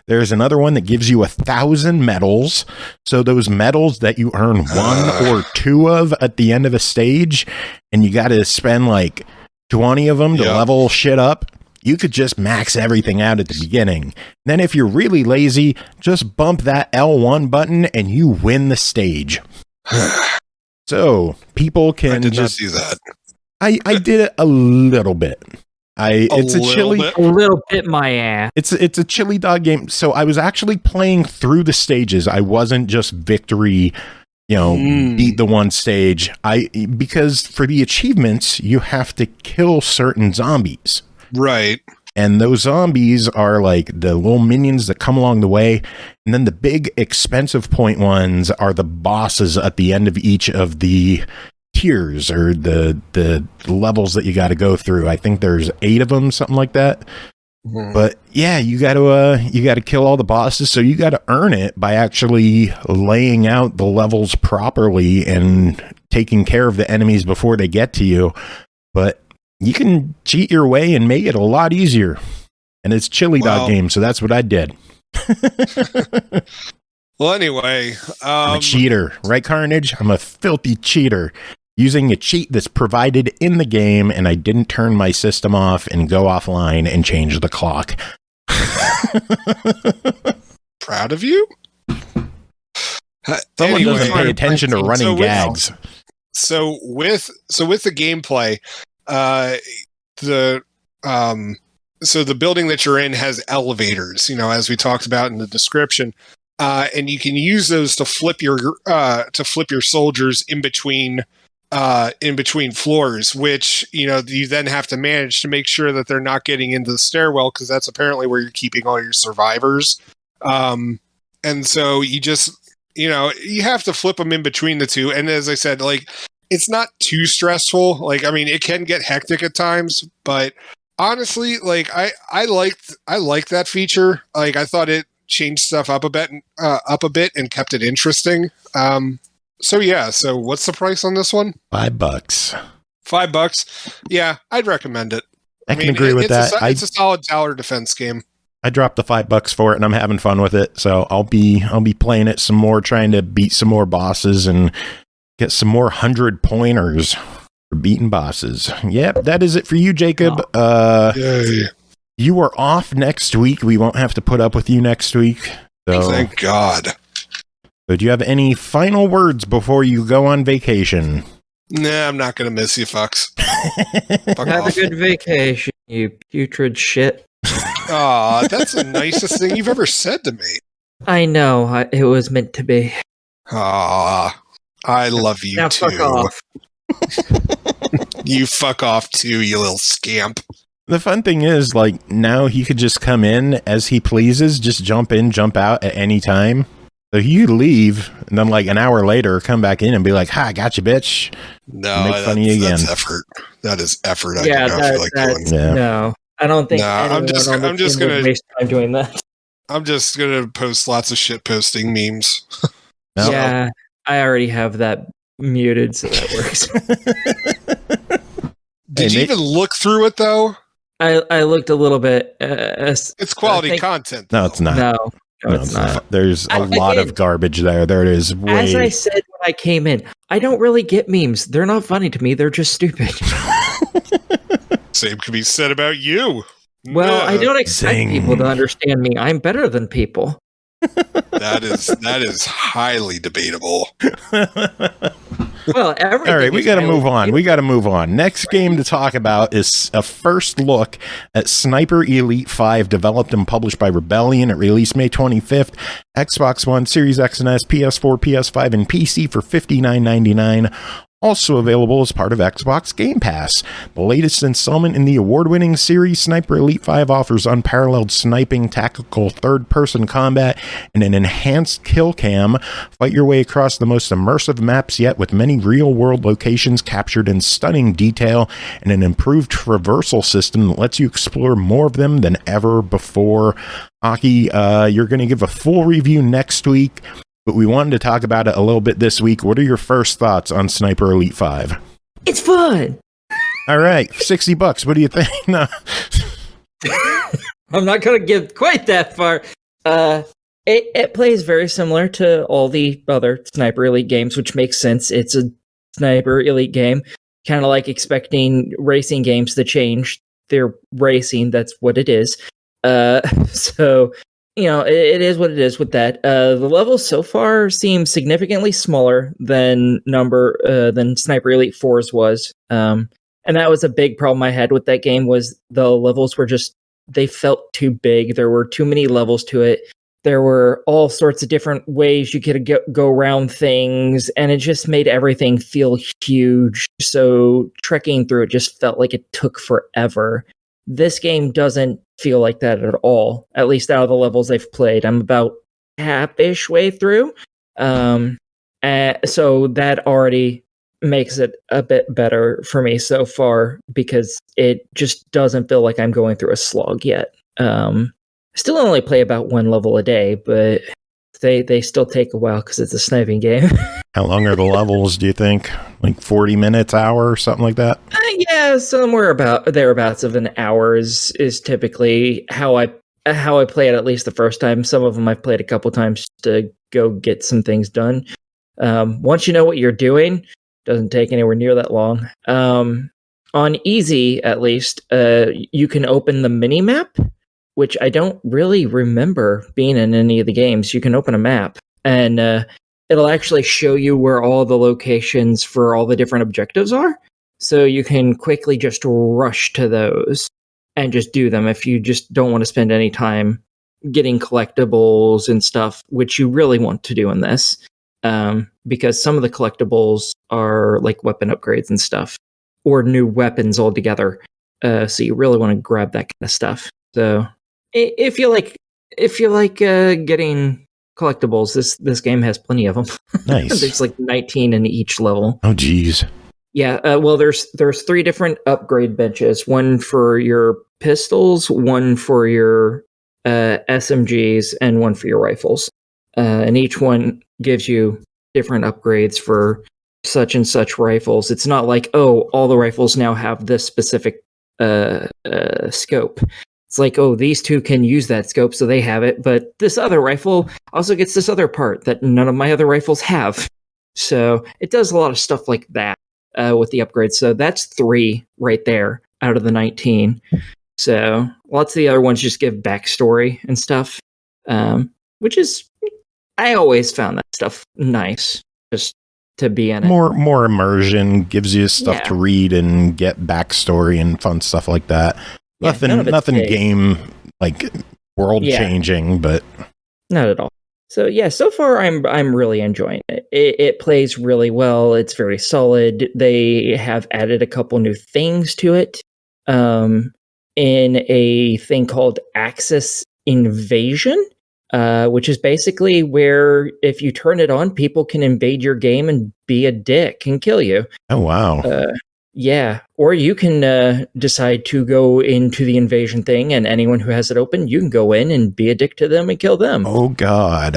There's another one that gives you 1,000 medals. So those medals that you earn 1 or 2 of at the end of a stage, and you got to spend like 20 of them to level shit up. You could just max everything out at the beginning. Then if you're really lazy, just bump that L1 button and you win the stage. So people can I did not do that. I did it a little bit. A little bit my ass. It's a ChiliDog game. So I was actually playing through the stages. I wasn't just victory, beat the one stage. Because for the achievements, you have to kill certain zombies. Right. And those zombies are like the little minions that come along the way. And then the big expensive point ones are the bosses at the end of each of the tiers, or the levels that you got to go through. I think there's 8 of them, something like that. Mm-hmm. But yeah, you got to kill all the bosses. So you got to earn it by actually laying out the levels properly and taking care of the enemies before they get to you. But you can cheat your way and make it a lot easier. And it's ChiliDog game, so that's what I did. Well, anyway. I'm a cheater, right, Carnage? I'm a filthy cheater. Using a cheat that's provided in the game, and I didn't turn my system off and go offline and change the clock. Proud of you? Someone doesn't pay attention to running gags. So with the gameplay, the building that you're in has elevators, as we talked about in the description, and you can use those to flip your soldiers in between floors, which you then have to manage to make sure that they're not getting into the stairwell, because that's apparently where you're keeping all your survivors. And so you just you have to flip them in between the two. And as I said, like it's not too stressful. Like, I mean, it can get hectic at times, but honestly, like I liked that feature. Like, I thought it changed stuff up a bit and kept it interesting. So yeah. So what's the price on this one? $5. $5. Yeah, I'd recommend it. I can agree with that. It's a solid tower defense game. I dropped the $5 for it, and I'm having fun with it. So I'll be playing it some more, trying to beat some more bosses and get some more 100-pointers for beating bosses. Yep, that is it for you, Jacob. Yay. You are off next week. We won't have to put up with you next week. So, thank God. So do you have any final words before you go on vacation? Nah, I'm not going to miss you, fucks. Have a good vacation, you putrid shit. Aw, that's the nicest thing you've ever said to me. I know. It was meant to be. Aw, I love you now too. Fuck off. You fuck off too, you little scamp. The fun thing is, like, now he could just come in as he pleases, just jump in, jump out at any time. So you leave, and then like an hour later, come back in and be like, "Hi, got you, bitch." No, make fun of you again. That's effort. That is effort. Yeah, I do not feel like doing. Yeah. No, I don't think. No, I'm just gonna waste time doing that. I'm just gonna post lots of shit posting memes. No. Yeah, I already have that muted, so that works. Did you even look through it though? I looked a little bit. It's quality content. No, it's not. No, it's not. There's a lot of garbage there. There is way. As I said when I came in, I don't really get memes. They're not funny to me. They're just stupid. Same could be said about you. Well, I don't expect people to understand me. I'm better than people. That is highly debatable. All Well, right, we got to move on. Next game to talk about is a first look at Sniper Elite 5, developed and published by Rebellion. It released May 25th. Xbox One, Series X and S, PS4, PS5, and PC for $59.99. Also available as part of Xbox Game Pass. The latest installment in the award-winning series, Sniper Elite 5 offers unparalleled sniping, tactical third-person combat, and an enhanced kill cam. Fight your way across the most immersive maps yet, with many real-world locations captured in stunning detail, and an improved traversal system that lets you explore more of them than ever before. Aki, you're going to give a full review next week, but we wanted to talk about it a little bit this week. What are your first thoughts on Sniper Elite 5? It's fun. All right, $60. What do you think? No. I'm not going to give quite that far. It plays very similar to all the other Sniper Elite games, which makes sense. It's a Sniper Elite game. Kind of like expecting racing games to change their racing. That's what it is. So... You know, it is what it is with that. The levels so far seem significantly smaller than Sniper Elite 4's was. And that was a big problem I had with that game, was the levels were just, they felt too big. There were too many levels to it. There were all sorts of different ways you could go around things, and it just made everything feel huge. So trekking through it just felt like it took forever. This game doesn't feel like that at all, at least out of the levels they've played. I'm about half-ish way through. So that already makes it a bit better for me so far, because it just doesn't feel like I'm going through a slog yet. I still only play about one level a day, but they still take a while because it's a sniping game. How long are the levels, do you think? Like 40 minutes, hour, or something like that? Yeah, somewhere about thereabouts of an hour is typically how I play it, at least the first time. Some of them I've played a couple times to go get some things done. Once you know what you're doing, doesn't take anywhere near that long. On easy, at least, you can open the mini map, which I don't really remember being in any of the games. You can open a map, and it'll actually show you where all the locations for all the different objectives are. So you can quickly just rush to those and just do them if you just don't want to spend any time getting collectibles and stuff, which you really want to do in this. Because some of the collectibles are like weapon upgrades and stuff, or new weapons altogether. So you really want to grab that kind of stuff. So if you like getting collectibles. This game has plenty of them. Nice. There's like 19 in each level. Oh, geez. Yeah. Well, there's 3 different upgrade benches. One for your pistols, one for your SMGs, and one for your rifles. And each one gives you different upgrades for such and such rifles. It's not like, oh, all the rifles now have this specific scope. It's like, oh, these 2 can use that scope, so they have it, but this other rifle also gets this other part that none of my other rifles have. So it does a lot of stuff like that with the upgrades. So that's 3 right there out of the 19. So lots of the other ones just give backstory and stuff, which is, I always found that stuff nice, just to be in it. More immersion, gives you stuff to read and get backstory and fun stuff like that. Yeah, nothing game like world changing, but not at all. So yeah, so far I'm really enjoying it. It plays really well. It's very solid. They have added a couple new things to it, in a thing called Axis Invasion, which is basically where if you turn it on, people can invade your game and be a dick and kill you. Oh wow. Yeah, or you can decide to go into the invasion thing, and anyone who has it open, you can go in and be a dick to them and kill them. Oh, God.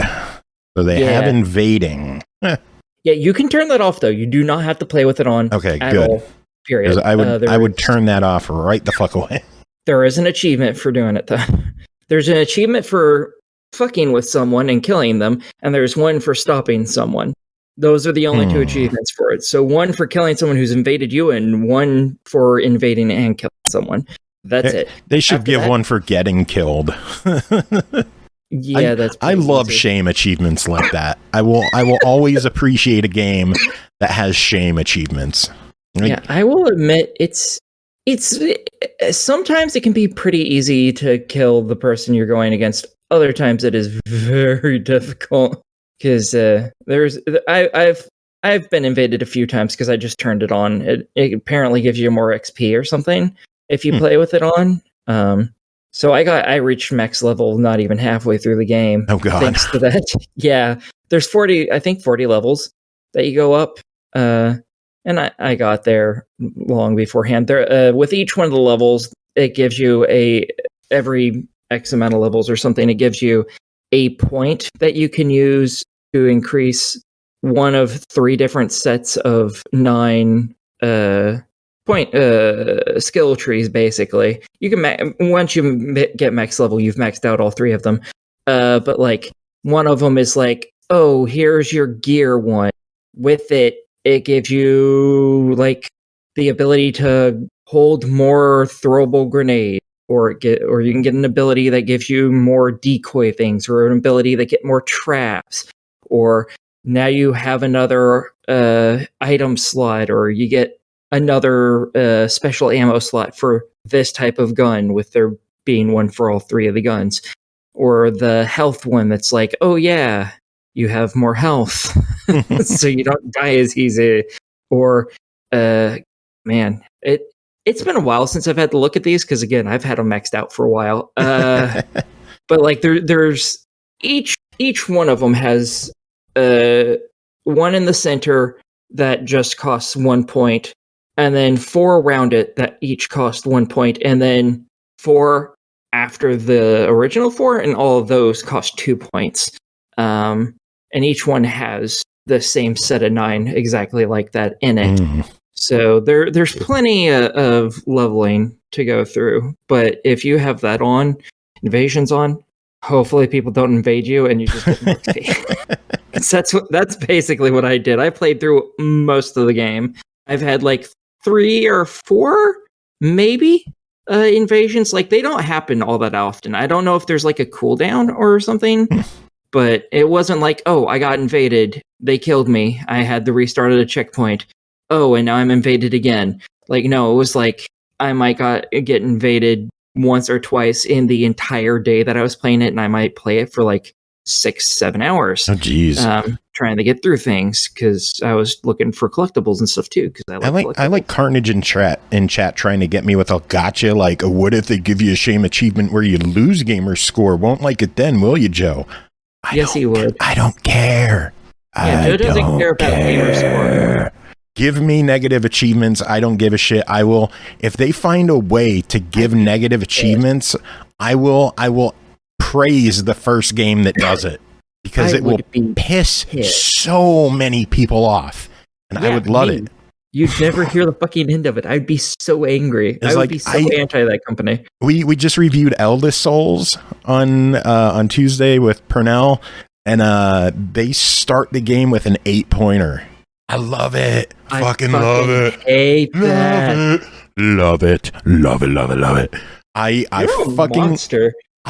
So they have invading. Yeah, you can turn that off, though. You do not have to play with it on. Okay, good. All, period. I would turn that off right the fuck away. There is an achievement for doing it, though. There's an achievement for fucking with someone and killing them, and there's one for stopping someone. Those are the only 2 achievements for it. So one for killing someone who's invaded you, and one for invading and killing someone. That's it. They should give one for getting killed. Yeah, that's. I love shame achievements like that. I will always appreciate a game that has shame achievements. Yeah, I will admit it's sometimes it can be pretty easy to kill the person you're going against. Other times it is very difficult. Because I've been invaded a few times because I just turned it on. It apparently gives you more XP or something if you play with it on. So I reached max level not even halfway through the game. Oh God! Thanks to that. Yeah, there's 40 levels that you go up, and I got there long beforehand. There with each one of the levels, it gives you every X amount of levels or something. It gives you a point that you can use to increase one of 3 different sets of 9 point skill trees. Basically, you can once you get max level, you've maxed out all 3 of them. But like one of them is like, oh, here's your gear one. With it gives you like the ability to hold more throwable grenades. Or you can get an ability that gives you more decoy things, or an ability that get more traps, or now you have another item slot, or you get another special ammo slot for this type of gun, with there being one for all 3 of the guns, or the health one that's like, oh yeah, you have more health, so you don't die as easy, or It's been a while since I've had to look at these because, again, I've had them maxed out for a while. But like, there's each one of them has one in the center that just costs 1 point, and then 4 around it that each cost 1 point, and then 4 after the original 4, and all of those cost 2 points. And each one has the same set of 9 exactly like that in it. So there's plenty of leveling to go through, but if you have that on, invasions on, hopefully people don't invade you and you just get more XP. That's basically what I did. I played through most of the game. I've had like 3 or 4, maybe, invasions. Like, they don't happen all that often. I don't know if there's like a cooldown or something, but it wasn't like, oh, I got invaded, they killed me, I had to restart at a checkpoint. Oh, and now I'm invaded again. Like, no, it was like I might get invaded once or twice in the entire day that I was playing it, and I might play it for like 6-7 hours. Oh, geez. Trying to get through things because I was looking for collectibles and stuff too. Because I like Carnage in chat trying to get me with a gotcha. Like, what if they give you a shame achievement where you lose gamer score? Won't like it then, will you, Joe? Yes, he would. I don't care. Yeah, Joe doesn't care about gamer score. Give me negative achievements. I don't give a shit. I will, if they find a way to give negative achievements, I will praise the first game that does it, because it will piss so many people off, and I would love it. You'd never hear the fucking end of it. I'd be so angry. I would be so anti that company. We just reviewed Eldest Souls on Tuesday with Purnell, and they start the game with an 8-pointer. I love it. I fucking love it. Hate that. Love it. Love it. Love it. Love it. I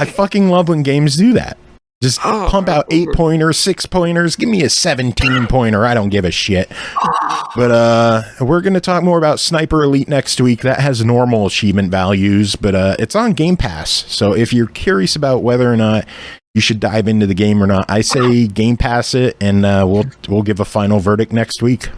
fucking love when games do that. Just pump out 8-pointers, 6-pointers. Give me a 17-pointer. I don't give a shit. But we're going to talk more about Sniper Elite next week. That has normal achievement values, but it's on Game Pass. So if you're curious about whether or not you should dive into the game or not, I say Game Pass it, and we'll give a final verdict next week.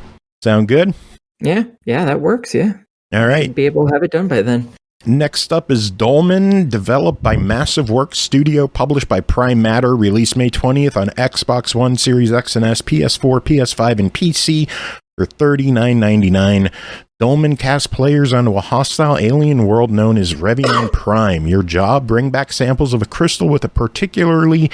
Sound good? Yeah, that works. Yeah. All right. Be able to have it done by then. Next up is Dolmen, developed by Massive Works Studio, published by Prime Matter, released May 20th on Xbox One, Series X and S, PS4, PS5, and PC for $39.99. Dolmen casts players onto a hostile alien world known as Ravioli Prime. Your job, bring back samples of a crystal with a particularly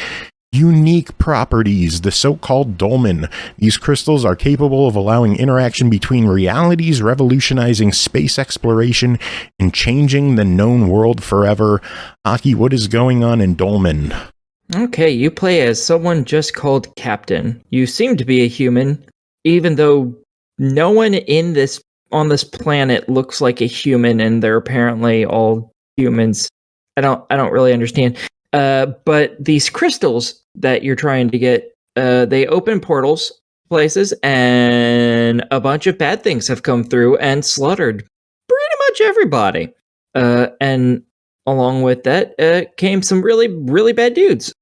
unique properties, the so-called Dolmen. These crystals are capable of allowing interaction between realities, revolutionizing space exploration, and changing the known world forever. Aki, what is going on in Dolmen? Okay, you play as someone just called Captain. You seem to be a human, even though no one on this planet looks like a human, and they're apparently all humans. I don't really understand. But these crystals that you're trying to get, they open portals places, and a bunch of bad things have come through and slaughtered pretty much everybody. And along with that came some really, really bad dudes.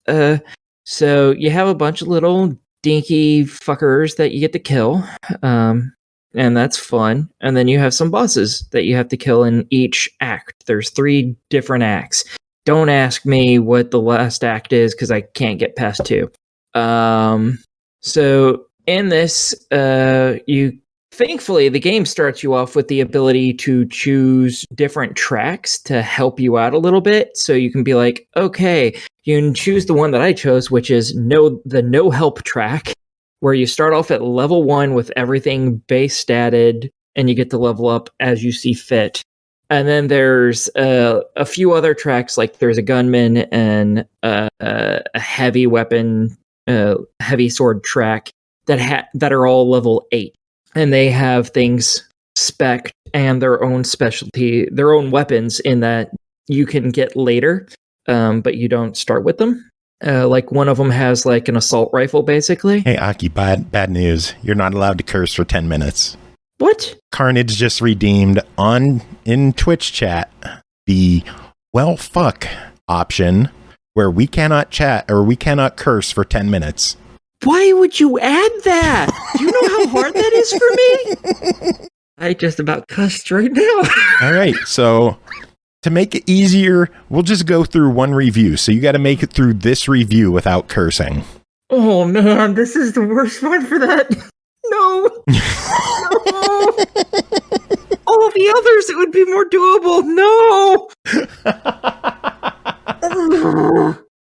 So you have a bunch of little dinky fuckers that you get to kill. And that's fun. And then you have some bosses that you have to kill in each act. There's 3 different acts. Don't ask me what the last act is, because I can't get past 2. So in this, thankfully the game starts you off with the ability to choose different tracks to help you out a little bit. So you can be like, okay, you can choose the one that I chose, which is the no help track, where you start off at level 1 with everything base statted, and you get to level up as you see fit. And then there's a few other tracks, like there's a gunman and a heavy weapon, heavy sword track that are all level 8. And they have things spec'd and their own specialty, their own weapons in that you can get later, but you don't start with them. Like one of them has like an assault rifle, basically. Hey, Aki, bad news. You're not allowed to curse for 10 minutes. What? Carnage just redeemed in Twitch chat the well fuck option where we cannot chat or we cannot curse for 10 minutes. Why would you add that? Do you know how hard that is for me? I just about cussed right now. All right, so to make it easier, we'll just go through one review. So you got to make it through this review without cursing. Oh man, this is the worst one for that. No. No. All the others, it would be more doable. No.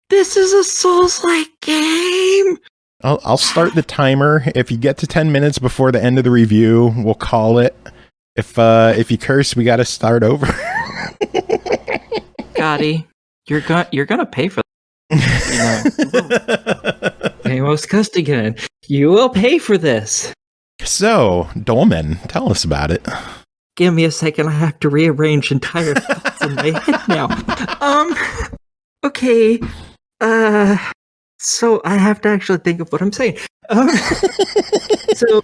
This is a Souls-like game. I'll start the timer. If you get to 10 minutes before the end of the review, we'll call it. If you curse, we got to start over. Gotti, you're gonna pay for that. You almost cussed again. You will pay for this. So, Dolmen, tell us about it. Give me a second. I have to rearrange entire thoughts in my head now. Okay. So I have to actually think of what I'm saying. So.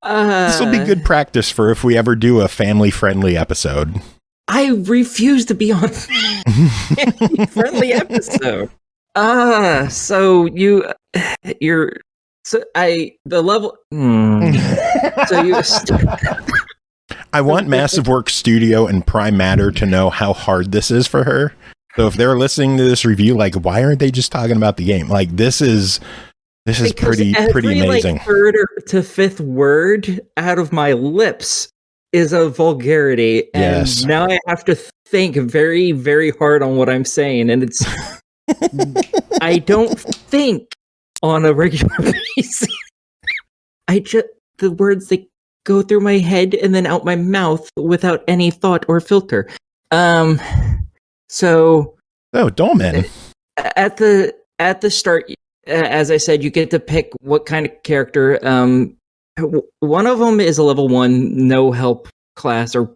This will be good practice for if we ever do a family-friendly episode. I refuse to be on a family-friendly episode. So the level. So you. I want Massive Works Studio and Prime Matter to know how hard this is for her. So if they're listening to this review, like, why aren't they just talking about the game? Like, this is pretty amazing. Like, third to fifth word out of my lips is a vulgarity, and now I have to think very, very hard on what I'm saying, and it's I don't think on a regular basis. The words, they go through my head and then out my mouth without any thought or filter. Dolmen. At the start, as I said, you get to pick what kind of character. One of them is a level 1 no help class, or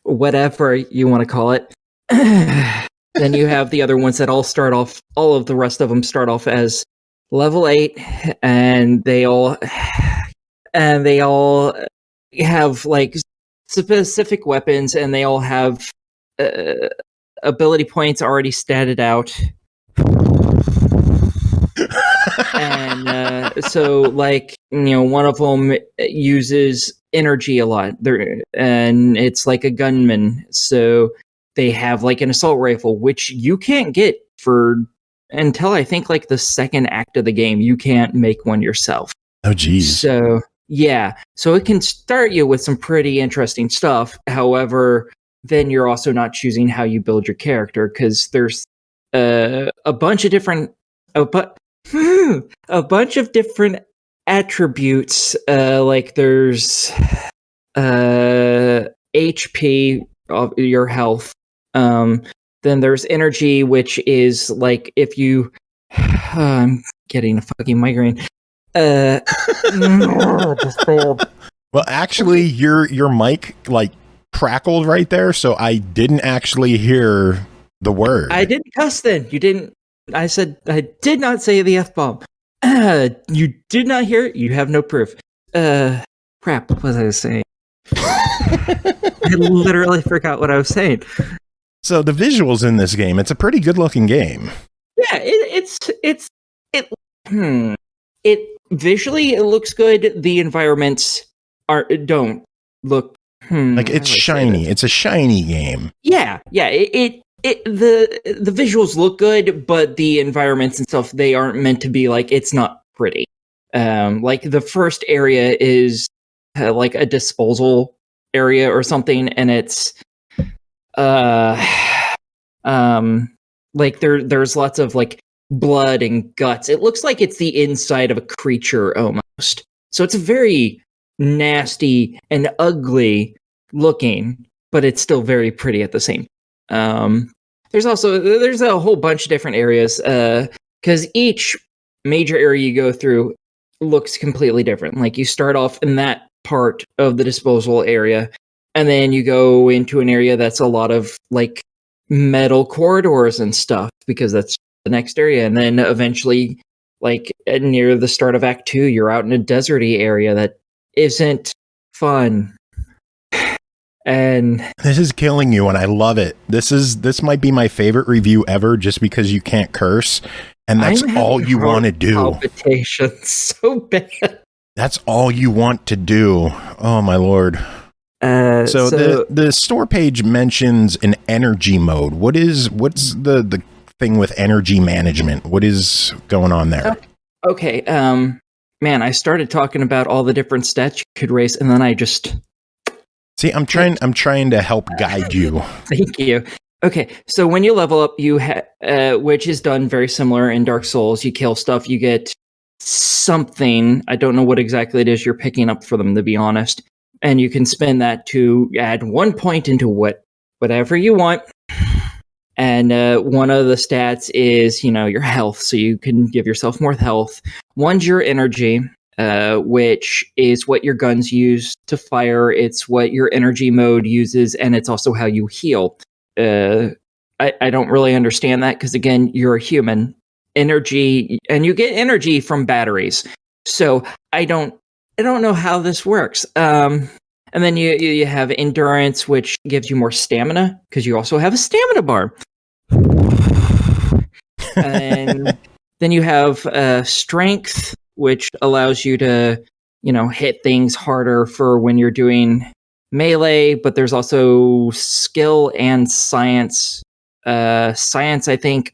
whatever you want to call it. Then you have the other ones that all of the rest of them start off as level 8, and they all have like specific weapons, and they all have ability points already statted out. And so, like, one of them uses energy a lot, and it's like a gunman. So they have like an assault rifle, which you can't get until I think like the second act of the game. You can't make one yourself. Oh, geez. So so it can start you with some pretty interesting stuff. However, then you're also not choosing how you build your character, because there's a bunch of different attributes. Like there's HP of your health. Then there's energy, which is like if you I'm getting a fucking migraine. Well, actually, your mic like crackled right there, so I didn't actually hear the word. I didn't cuss then. You didn't. I said I did not say the F-bomb. You did not hear it. You have no proof. Crap. What was I saying? I literally forgot what I was saying. So the visuals in this game, it's a pretty good looking game. Yeah, it visually it looks good. The environments don't look like it's shiny. It's a shiny game. Yeah. The visuals look good, but the environments and stuff, they aren't meant to be like, it's not pretty. Like the first area is like a disposal area or something, and it's like there's lots of like blood and guts. It looks like it's the inside of a creature almost. So it's very nasty and ugly looking, but it's still very pretty at the same. There's a whole bunch of different areas, because each major area you go through looks completely different. Like you start off in that part of the disposal area, and then you go into an area that's a lot of like metal corridors and stuff, because that's the next area. And then eventually, like near the start of Act 2, you're out in a deserty area that isn't fun. And this is killing you, and I love it. This might be my favorite review ever, just because you can't curse, and that's all you want to do. Palpitations so bad. That's all you want to do. Oh my lord. So the store page mentions an energy mode. What's the thing with energy management? What is going on there? Okay. Man, I started talking about all the different stats you could raise, and then I just see. I'm trying to help guide you. Thank you. Okay, so when you level up, you which is done very similar in Dark Souls. You kill stuff, you get something. I don't know what exactly it is you're picking up for them, to be honest. And you can spend that to add 1 point into whatever you want. And one of the stats is, your health, so you can give yourself more health. One's your energy, which is what your guns use to fire. It's what your energy mode uses, and it's also how you heal. I don't really understand that, because again, you're a human. Energy, and you get energy from batteries. So I don't know how this works. And then you have endurance, which gives you more stamina, because you also have a stamina bar. And then you have strength, which allows you to, hit things harder for when you're doing melee. But there's also skill and science, Science, I think,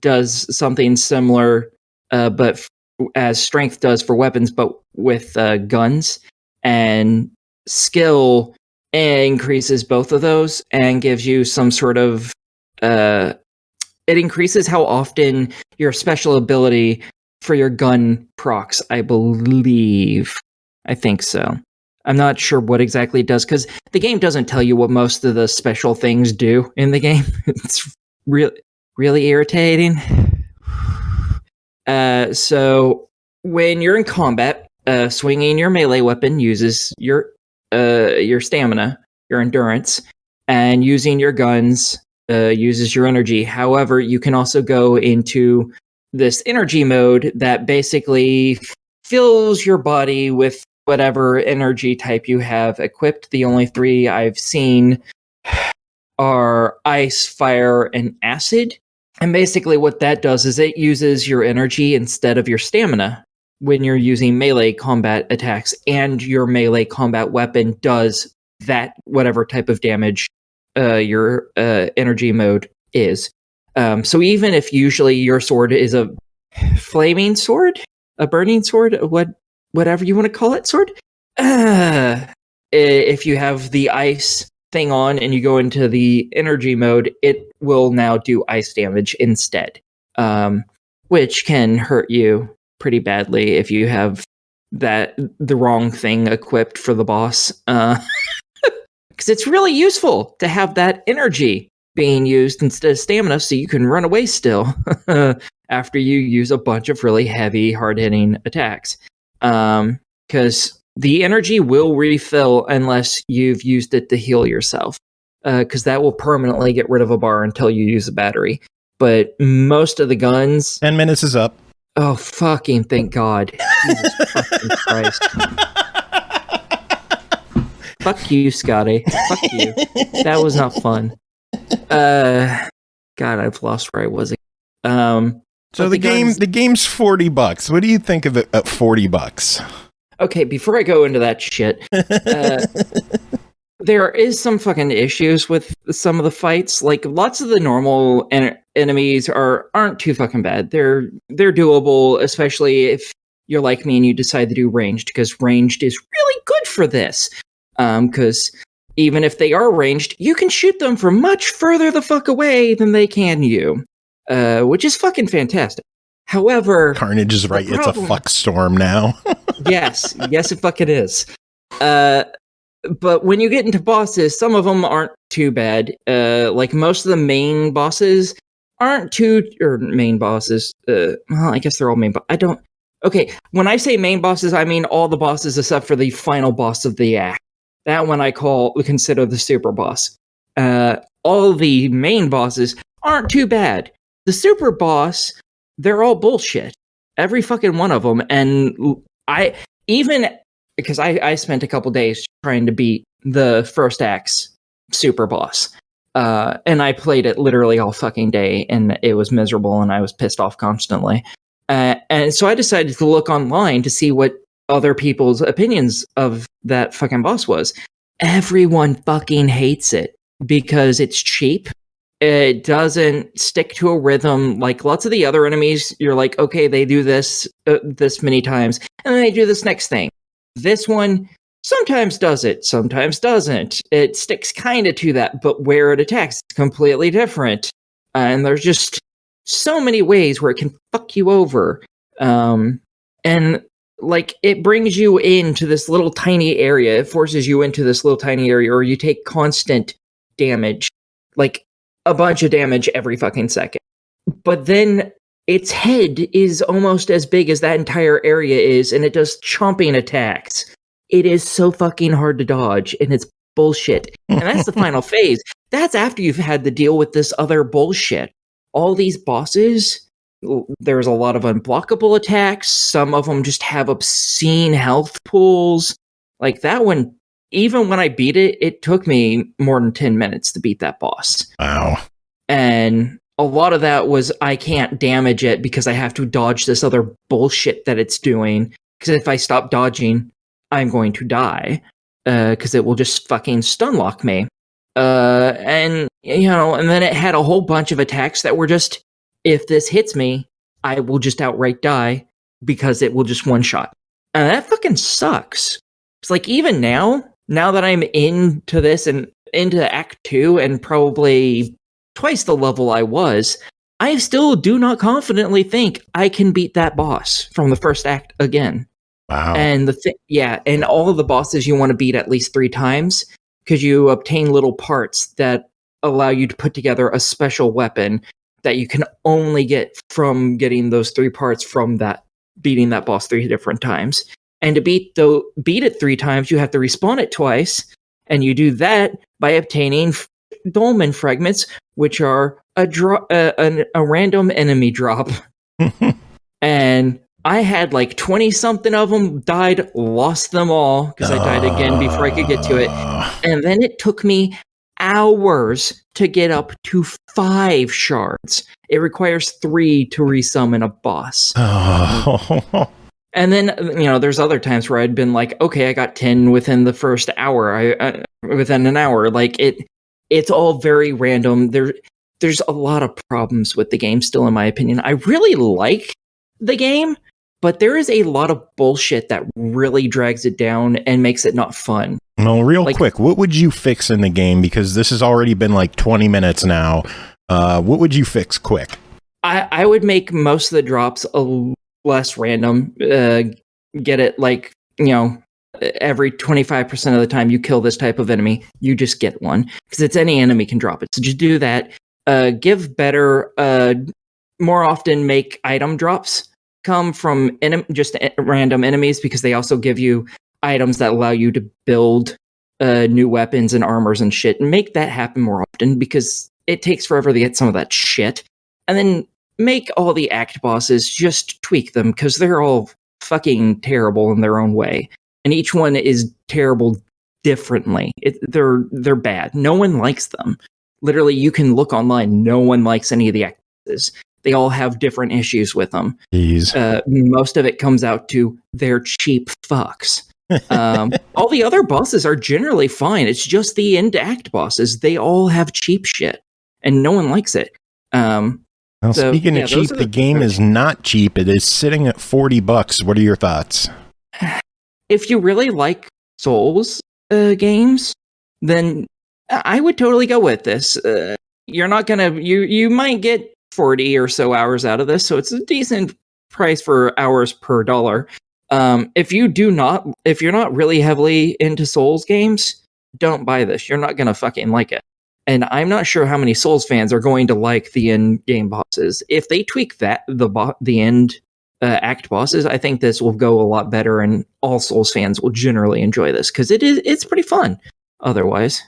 does something similar, but as strength does for weapons, but with guns. And skill increases both of those and gives you some sort of... it increases how often your special ability for your gun procs, I believe. I think so. I'm not sure what exactly it does, because the game doesn't tell you what most of the special things do in the game. It's really irritating. So when you're in combat, swinging your melee weapon uses your stamina, your endurance, and using your guns uses your energy. However, you can also go into this energy mode that basically fills your body with whatever energy type you have equipped. The only 3 I've seen are ice, fire, and acid. And basically what that does is it uses your energy instead of your stamina when you're using melee combat attacks, and your melee combat weapon does that whatever type of damage your energy mode is. So even if usually your sword is a flaming sword, a burning sword, whatever you want to call it, sword, if you have the ice thing on and you go into the energy mode, it will now do ice damage instead, which can hurt you pretty badly if you have the wrong thing equipped for the boss. Because it's really useful to have that energy being used instead of stamina, so you can run away still after you use a bunch of really heavy, hard-hitting attacks. Because the energy will refill unless you've used it to heal yourself, because that will permanently get rid of a bar until you use a battery. But most of the guns... 10 minutes is up. Oh, fucking thank God. Jesus fucking Christ. Fuck you, Scotty. Fuck you. That was not fun. God, I've lost where I was. So the game's $40. What do you think of it at $40? Okay, before I go into that shit, there is some fucking issues with some of the fights. Like, lots of the normal enemies aren't too fucking bad. They're doable, especially if you're like me and you decide to do ranged, because ranged is really good for this. Because even if they are ranged, you can shoot them from much further the fuck away than they can you, which is fucking fantastic. However, Carnage is right. It's a fuck storm now. yes, it fucking is. But when you get into bosses, some of them aren't too bad. Like most of the main bosses aren't main bosses. Well, I guess they're all main. Okay, when I say main bosses, I mean all the bosses except for the final boss of the act. That one I consider the super boss. All the main bosses aren't too bad. The super boss, they're all bullshit. Every fucking one of them. And because I spent a couple days trying to beat the first act's super boss. And I played it literally all fucking day, and it was miserable, and I was pissed off constantly. And so I decided to look online to see what other people's opinions of that fucking boss was. Everyone fucking hates it because it's cheap. It doesn't stick to a rhythm like lots of the other enemies. You're like, okay, they do this this many times, and then they do this next thing. This one sometimes does it, sometimes doesn't. It sticks kind of to that, but where it attacks is completely different. And there's just so many ways where it can fuck you over. And like, it brings you into this little tiny area. It forces you into this little tiny area, or you take constant damage, like a bunch of damage every fucking second. But then its head is almost as big as that entire area is, and it does chomping attacks. It is so fucking hard to dodge, and it's bullshit. And that's the final phase. That's after you've had to deal with this other bullshit. All these bosses, there's a lot of unblockable attacks. Some of them just have obscene health pools. Like that one, even when I beat it, it took me more than 10 minutes to beat that boss. Wow. And a lot of that was I can't damage it because I have to dodge this other bullshit that it's doing. Because if I stop dodging, I'm going to die. Because it will just fucking stun lock me. And then it had a whole bunch of attacks that were just, if this hits me, I will just outright die because it will just one shot. And that fucking sucks. It's like, even now that I'm into this and into Act 2 and probably twice the level I was, I still do not confidently think I can beat that boss from the first act again. Wow. And and all of the bosses you want to beat at least 3 times, because you obtain little parts that allow you to put together a special weapon that you can only get from getting those 3 parts from that, beating that boss 3 different times. And to beat it 3 times, you have to respawn it twice, and you do that by obtaining Dolmen fragments, which are a random enemy drop. And I had like 20 something of them, died, lost them all because I died again before I could get to it. And then it took me hours to get up to 5 shards. It requires 3 to resummon a boss. And then, there's other times where I'd been like, okay, I got 10 within the first hour. Within an hour, like it's all very random. There's a lot of problems with the game still, in my opinion. I really like the game, but there is a lot of bullshit that really drags it down and makes it not fun. Well, real quick, what would you fix in the game? Because this has already been like 20 minutes now. What would you fix quick? I would make most of the drops less random. Get it like, every 25% of the time you kill this type of enemy, you just get one. Because it's any enemy can drop it. So just do that. Give better, more often make item drops come from just random enemies, because they also give you items that allow you to build new weapons and armors and shit. And make that happen more often, because it takes forever to get some of that shit. And then make all the act bosses, just tweak them, because they're all fucking terrible in their own way. And each one is terrible differently. They're bad. No one likes them. Literally, you can look online. No one likes any of the actors. They all have different issues with them. Most of it comes out to they're cheap fucks. All the other bosses are generally fine. It's just the end act bosses. They all have cheap shit, and no one likes it. Speaking of cheap, the game is not cheap. It is sitting at $40. What are your thoughts? If you really like Souls games, then I would totally go with this. You're not gonna you might get 40 or so hours out of this, so it's a decent price for hours per dollar. If you're not really heavily into Souls games, don't buy this. You're not gonna fucking like it. And I'm not sure how many Souls fans are going to like the end game bosses. If they tweak the end act bosses, I think this will go a lot better, and all Souls fans will generally enjoy this, because it's pretty fun. Otherwise,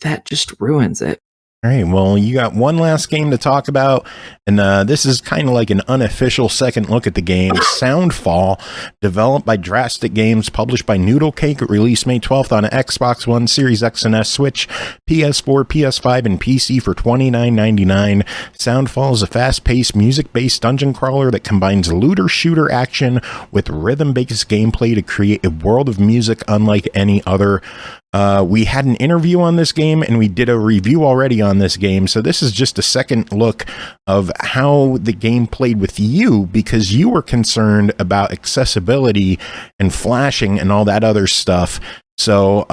that just ruins it. All right, well, you got one last game to talk about, and this is kind of like an unofficial second look at the game. Soundfall, developed by Drastic Games, published by Noodlecake, released May 12th on Xbox One, Series X and S, Switch, PS4, PS5, and PC for $29.99. Soundfall is a fast-paced, music-based dungeon crawler that combines looter-shooter action with rhythm-based gameplay to create a world of music unlike any other. We had an interview on this game, and we did a review already on this game, so this is just a second look of how the game played with you, because you were concerned about accessibility and flashing and all that other stuff. So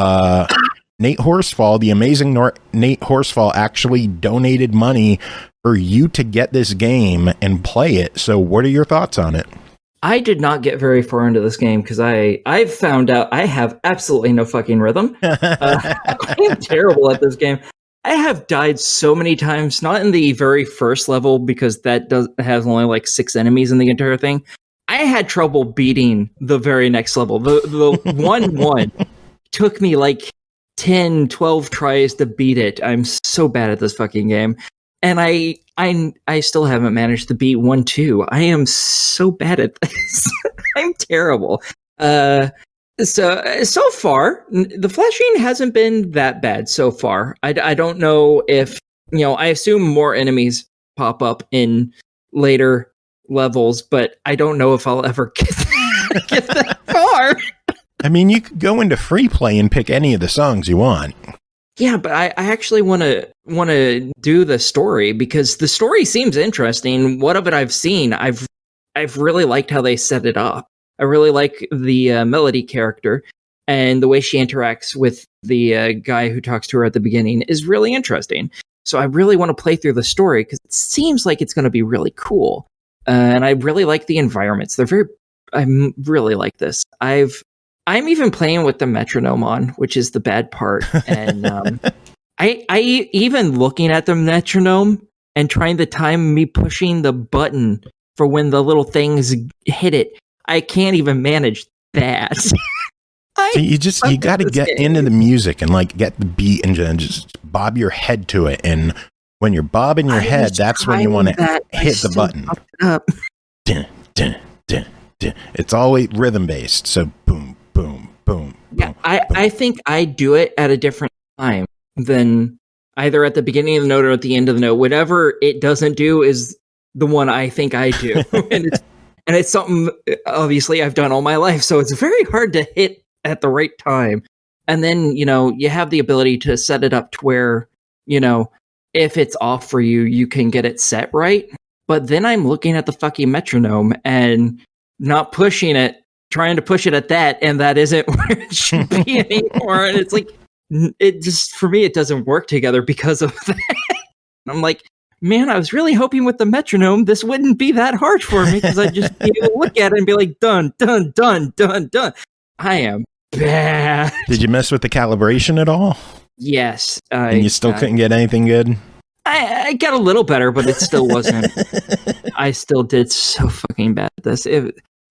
Nate Horsfall, the amazing Nate Horsfall, actually donated money for you to get this game and play it. So what are your thoughts on it? I did not get very far into this game because I've found out I have absolutely no fucking rhythm. I'm terrible at this game. I have died so many times, not in the very first level, because that has only like 6 enemies in the entire thing. I had trouble beating the very next level. The 1-1 took me like 10, 12 tries to beat it. I'm so bad at this fucking game. And I still haven't managed to beat 1-2. I am so bad at this. I'm terrible. So far, the flashing hasn't been that bad so far. I don't know if, I assume more enemies pop up in later levels, but I don't know if I'll ever get that far. I mean, you could go into free play and pick any of the songs you want. Yeah, but I actually want to do the story because the story seems interesting. What of it I've seen, I've really liked how they set it up. I really like the Melody character, and the way she interacts with the guy who talks to her at the beginning is really interesting. So I really want to play through the story because it seems like it's going to be really cool. And I really like the environments. I really like this. I'm even playing with the metronome on, which is the bad part. And I even looking at the metronome and trying to time me pushing the button for when the little things hit it. I can't even manage that. So you got to get into the music and like get the beat and just bob your head to it. And when you're bobbing your head, that's when you want to hit the button. Dun, dun, dun, dun. It's always rhythm based. So boom, boom, boom. Yeah, boom, I think I do it at a different time than either at the beginning of the note or at the end of the note. Whatever it doesn't do is the one I think I do. And it's something, obviously, I've done all my life. So it's very hard to hit at the right time. And then, you have the ability to set it up to where, if it's off for you, you can get it set right. But then I'm looking at the fucking metronome and not pushing it, trying to push it at that, and that isn't where it should be anymore. And it's like, it just, for me, it doesn't work together because of that. I'm like, man, I was really hoping with the metronome, this wouldn't be that hard for me because I'd just be able to look at it and be like, dun, dun, dun, dun, dun. I am bad. Did you mess with the calibration at all? Yes. And you still couldn't get anything good? I got a little better, but it still wasn't. I still did so fucking bad at this.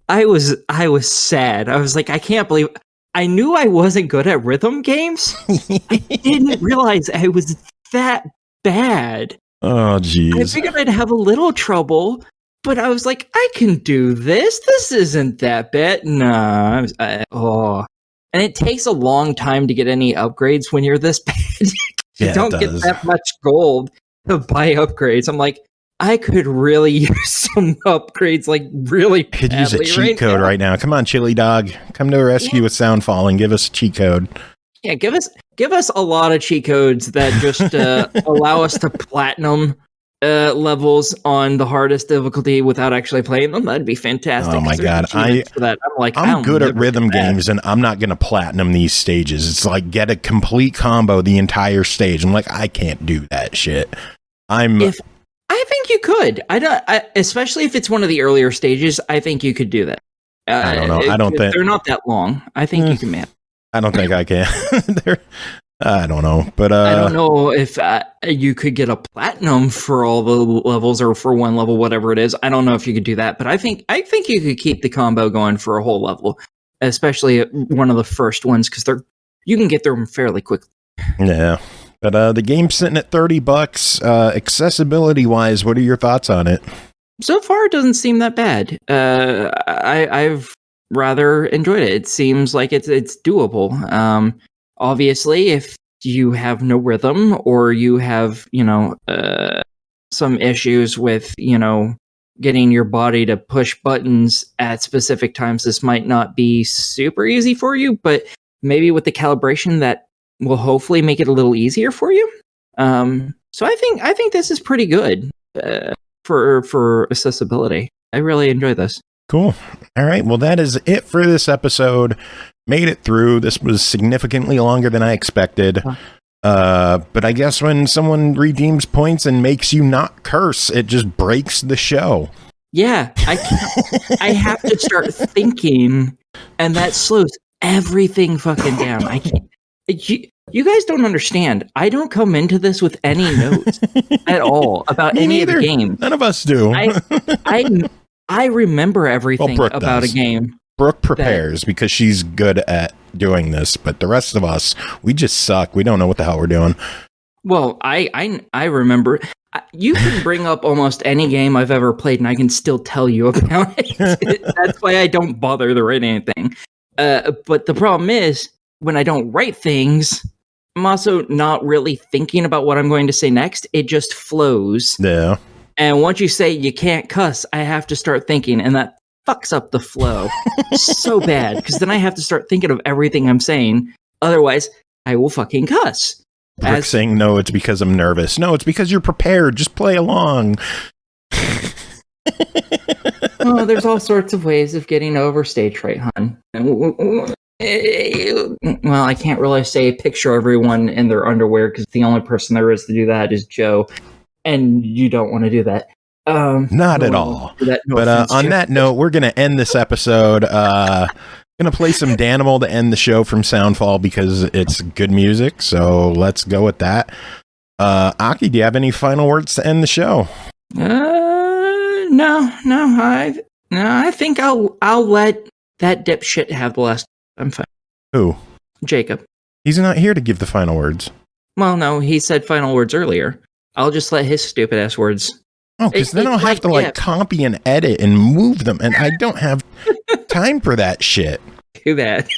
I was sad. I was like, I can't believe. I knew I wasn't good at rhythm games. I didn't realize I was that bad. Oh, jeez. I figured I'd have a little trouble, but I was like, I can do this. This isn't that bad. Nah. And it takes a long time to get any upgrades when you're this bad. You don't get that much gold to buy upgrades. I'm like, I could really use some upgrades, like really badly. Could use a cheat code right now. Come on, ChiliDog. Come to the rescue with Soundfall and give us a cheat code. Yeah, give us a lot of cheat codes that just allow us to platinum levels on the hardest difficulty without actually playing them. That'd be fantastic. Oh my god, I'm good at rhythm games, and I'm not going to platinum these stages. It's like get a complete combo the entire stage. I'm like, I can't do that shit. I think you could. Especially if it's one of the earlier stages. I think you could do that. I don't know. I don't think they're not that long. I think you can man. I don't think I can. I don't know, but I don't know if you could get a platinum for all the levels or for one level, whatever it is. I don't know if you could do that, but I think you could keep the combo going for a whole level, especially one of the first ones because you can get through them fairly quickly. Yeah, but the game's sitting at $30. Accessibility wise, what are your thoughts on it? So far, it doesn't seem that bad. I've rather enjoyed it. It seems like it's doable. Obviously, if you have no rhythm or you have, some issues with, getting your body to push buttons at specific times, this might not be super easy for you, but maybe with the calibration that will hopefully make it a little easier for you. So I think this is pretty good for accessibility. I really enjoy this. Cool. All right. Well, that is it for this episode. Made it through. This was significantly longer than I expected. But I guess when someone redeems points and makes you not curse, it just breaks the show. Yeah. I have to start thinking, and that slows everything fucking down. I can't. You guys don't understand. I don't come into this with any notes at all about any of the games. None of us do. I remember everything about a game. Brooke prepares because she's good at doing this, but the rest of us, we just suck. We don't know what the hell we're doing. Well, I remember. You can bring up almost any game I've ever played, and I can still tell you about it. That's why I don't bother to write anything. But the problem is, when I don't write things, I'm also not really thinking about what I'm going to say next. It just flows. Yeah. And once you say you can't cuss, I have to start thinking, and that fucks up the flow so bad, because then I have to start thinking of everything I'm saying. Otherwise, I will fucking cuss. Rick saying, no, it's because I'm nervous. No, it's because you're prepared. Just play along. Oh, there's all sorts of ways of getting over stage fright, hon. Well, I can't really say picture everyone in their underwear because the only person there is to do that is Joe, and you don't want to do that. Not at all. But on that note, we're going to end this episode. Going to play some Danimal to end the show from Soundfall because it's good music. So let's go with that. Aki, do you have any final words to end the show? No. I think I'll let that dipshit have the last. I'm fine. Who? Jacob. He's not here to give the final words. Well, no, he said final words earlier. I'll just let his stupid ass words. Oh, because then I'll have to copy and edit and move them, and I don't have time for that shit. Too bad.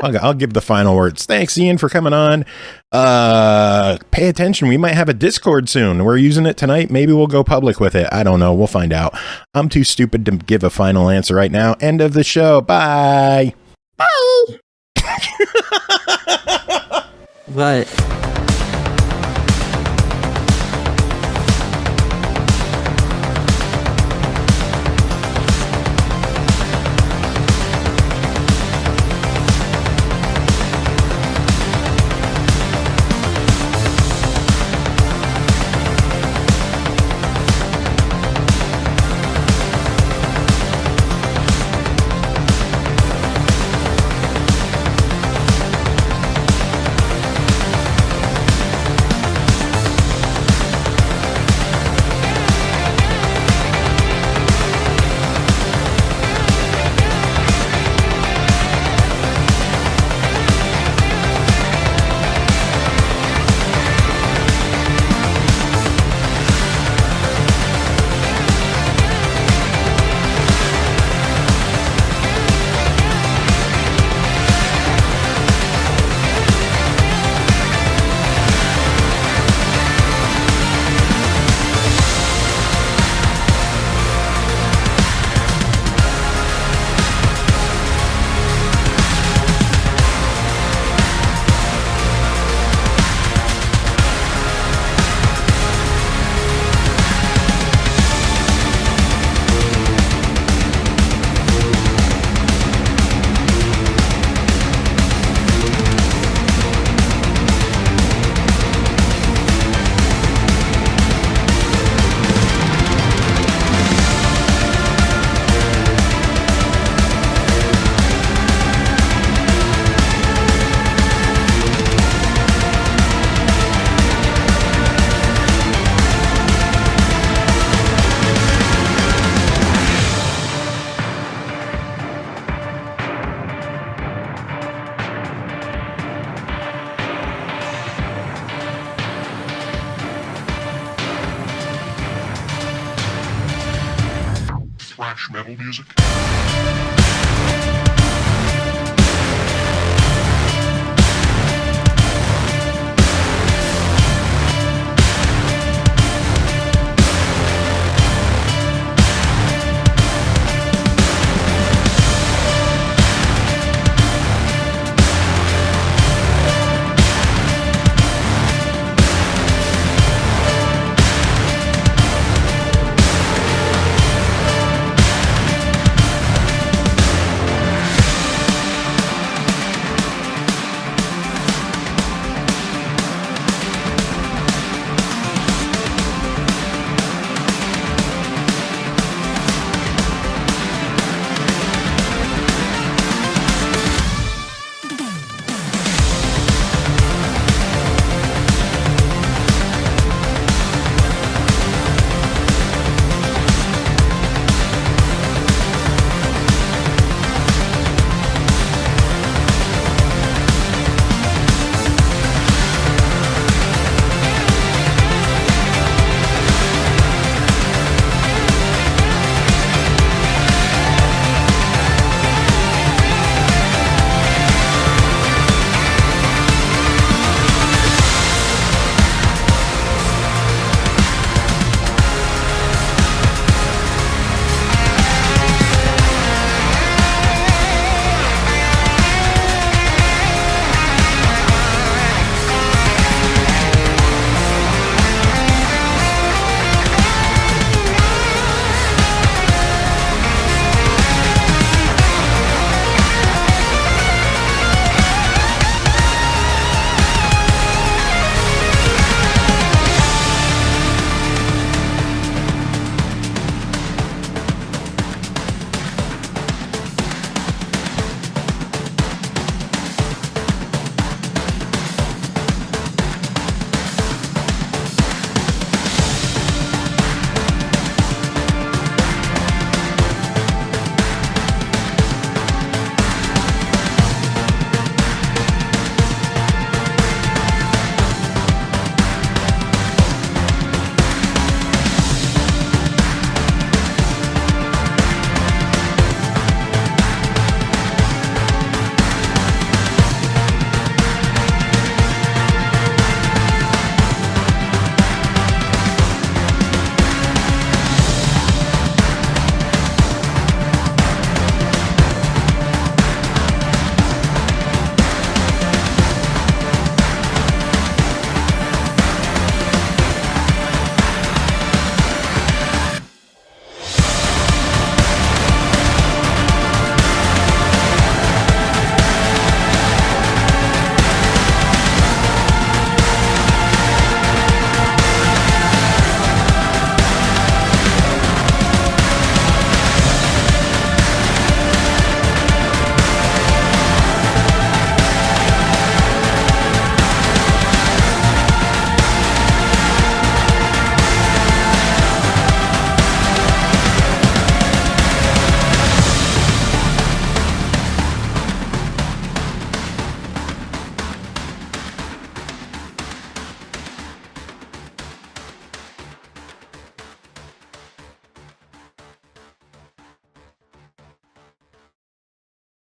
I'll give the final words. Thanks, Ian, for coming on. Pay attention. We might have a Discord soon. We're using it tonight. Maybe we'll go public with it. I don't know. We'll find out. I'm too stupid to give a final answer right now. End of the show. Bye. Bye. What? Thrash metal music.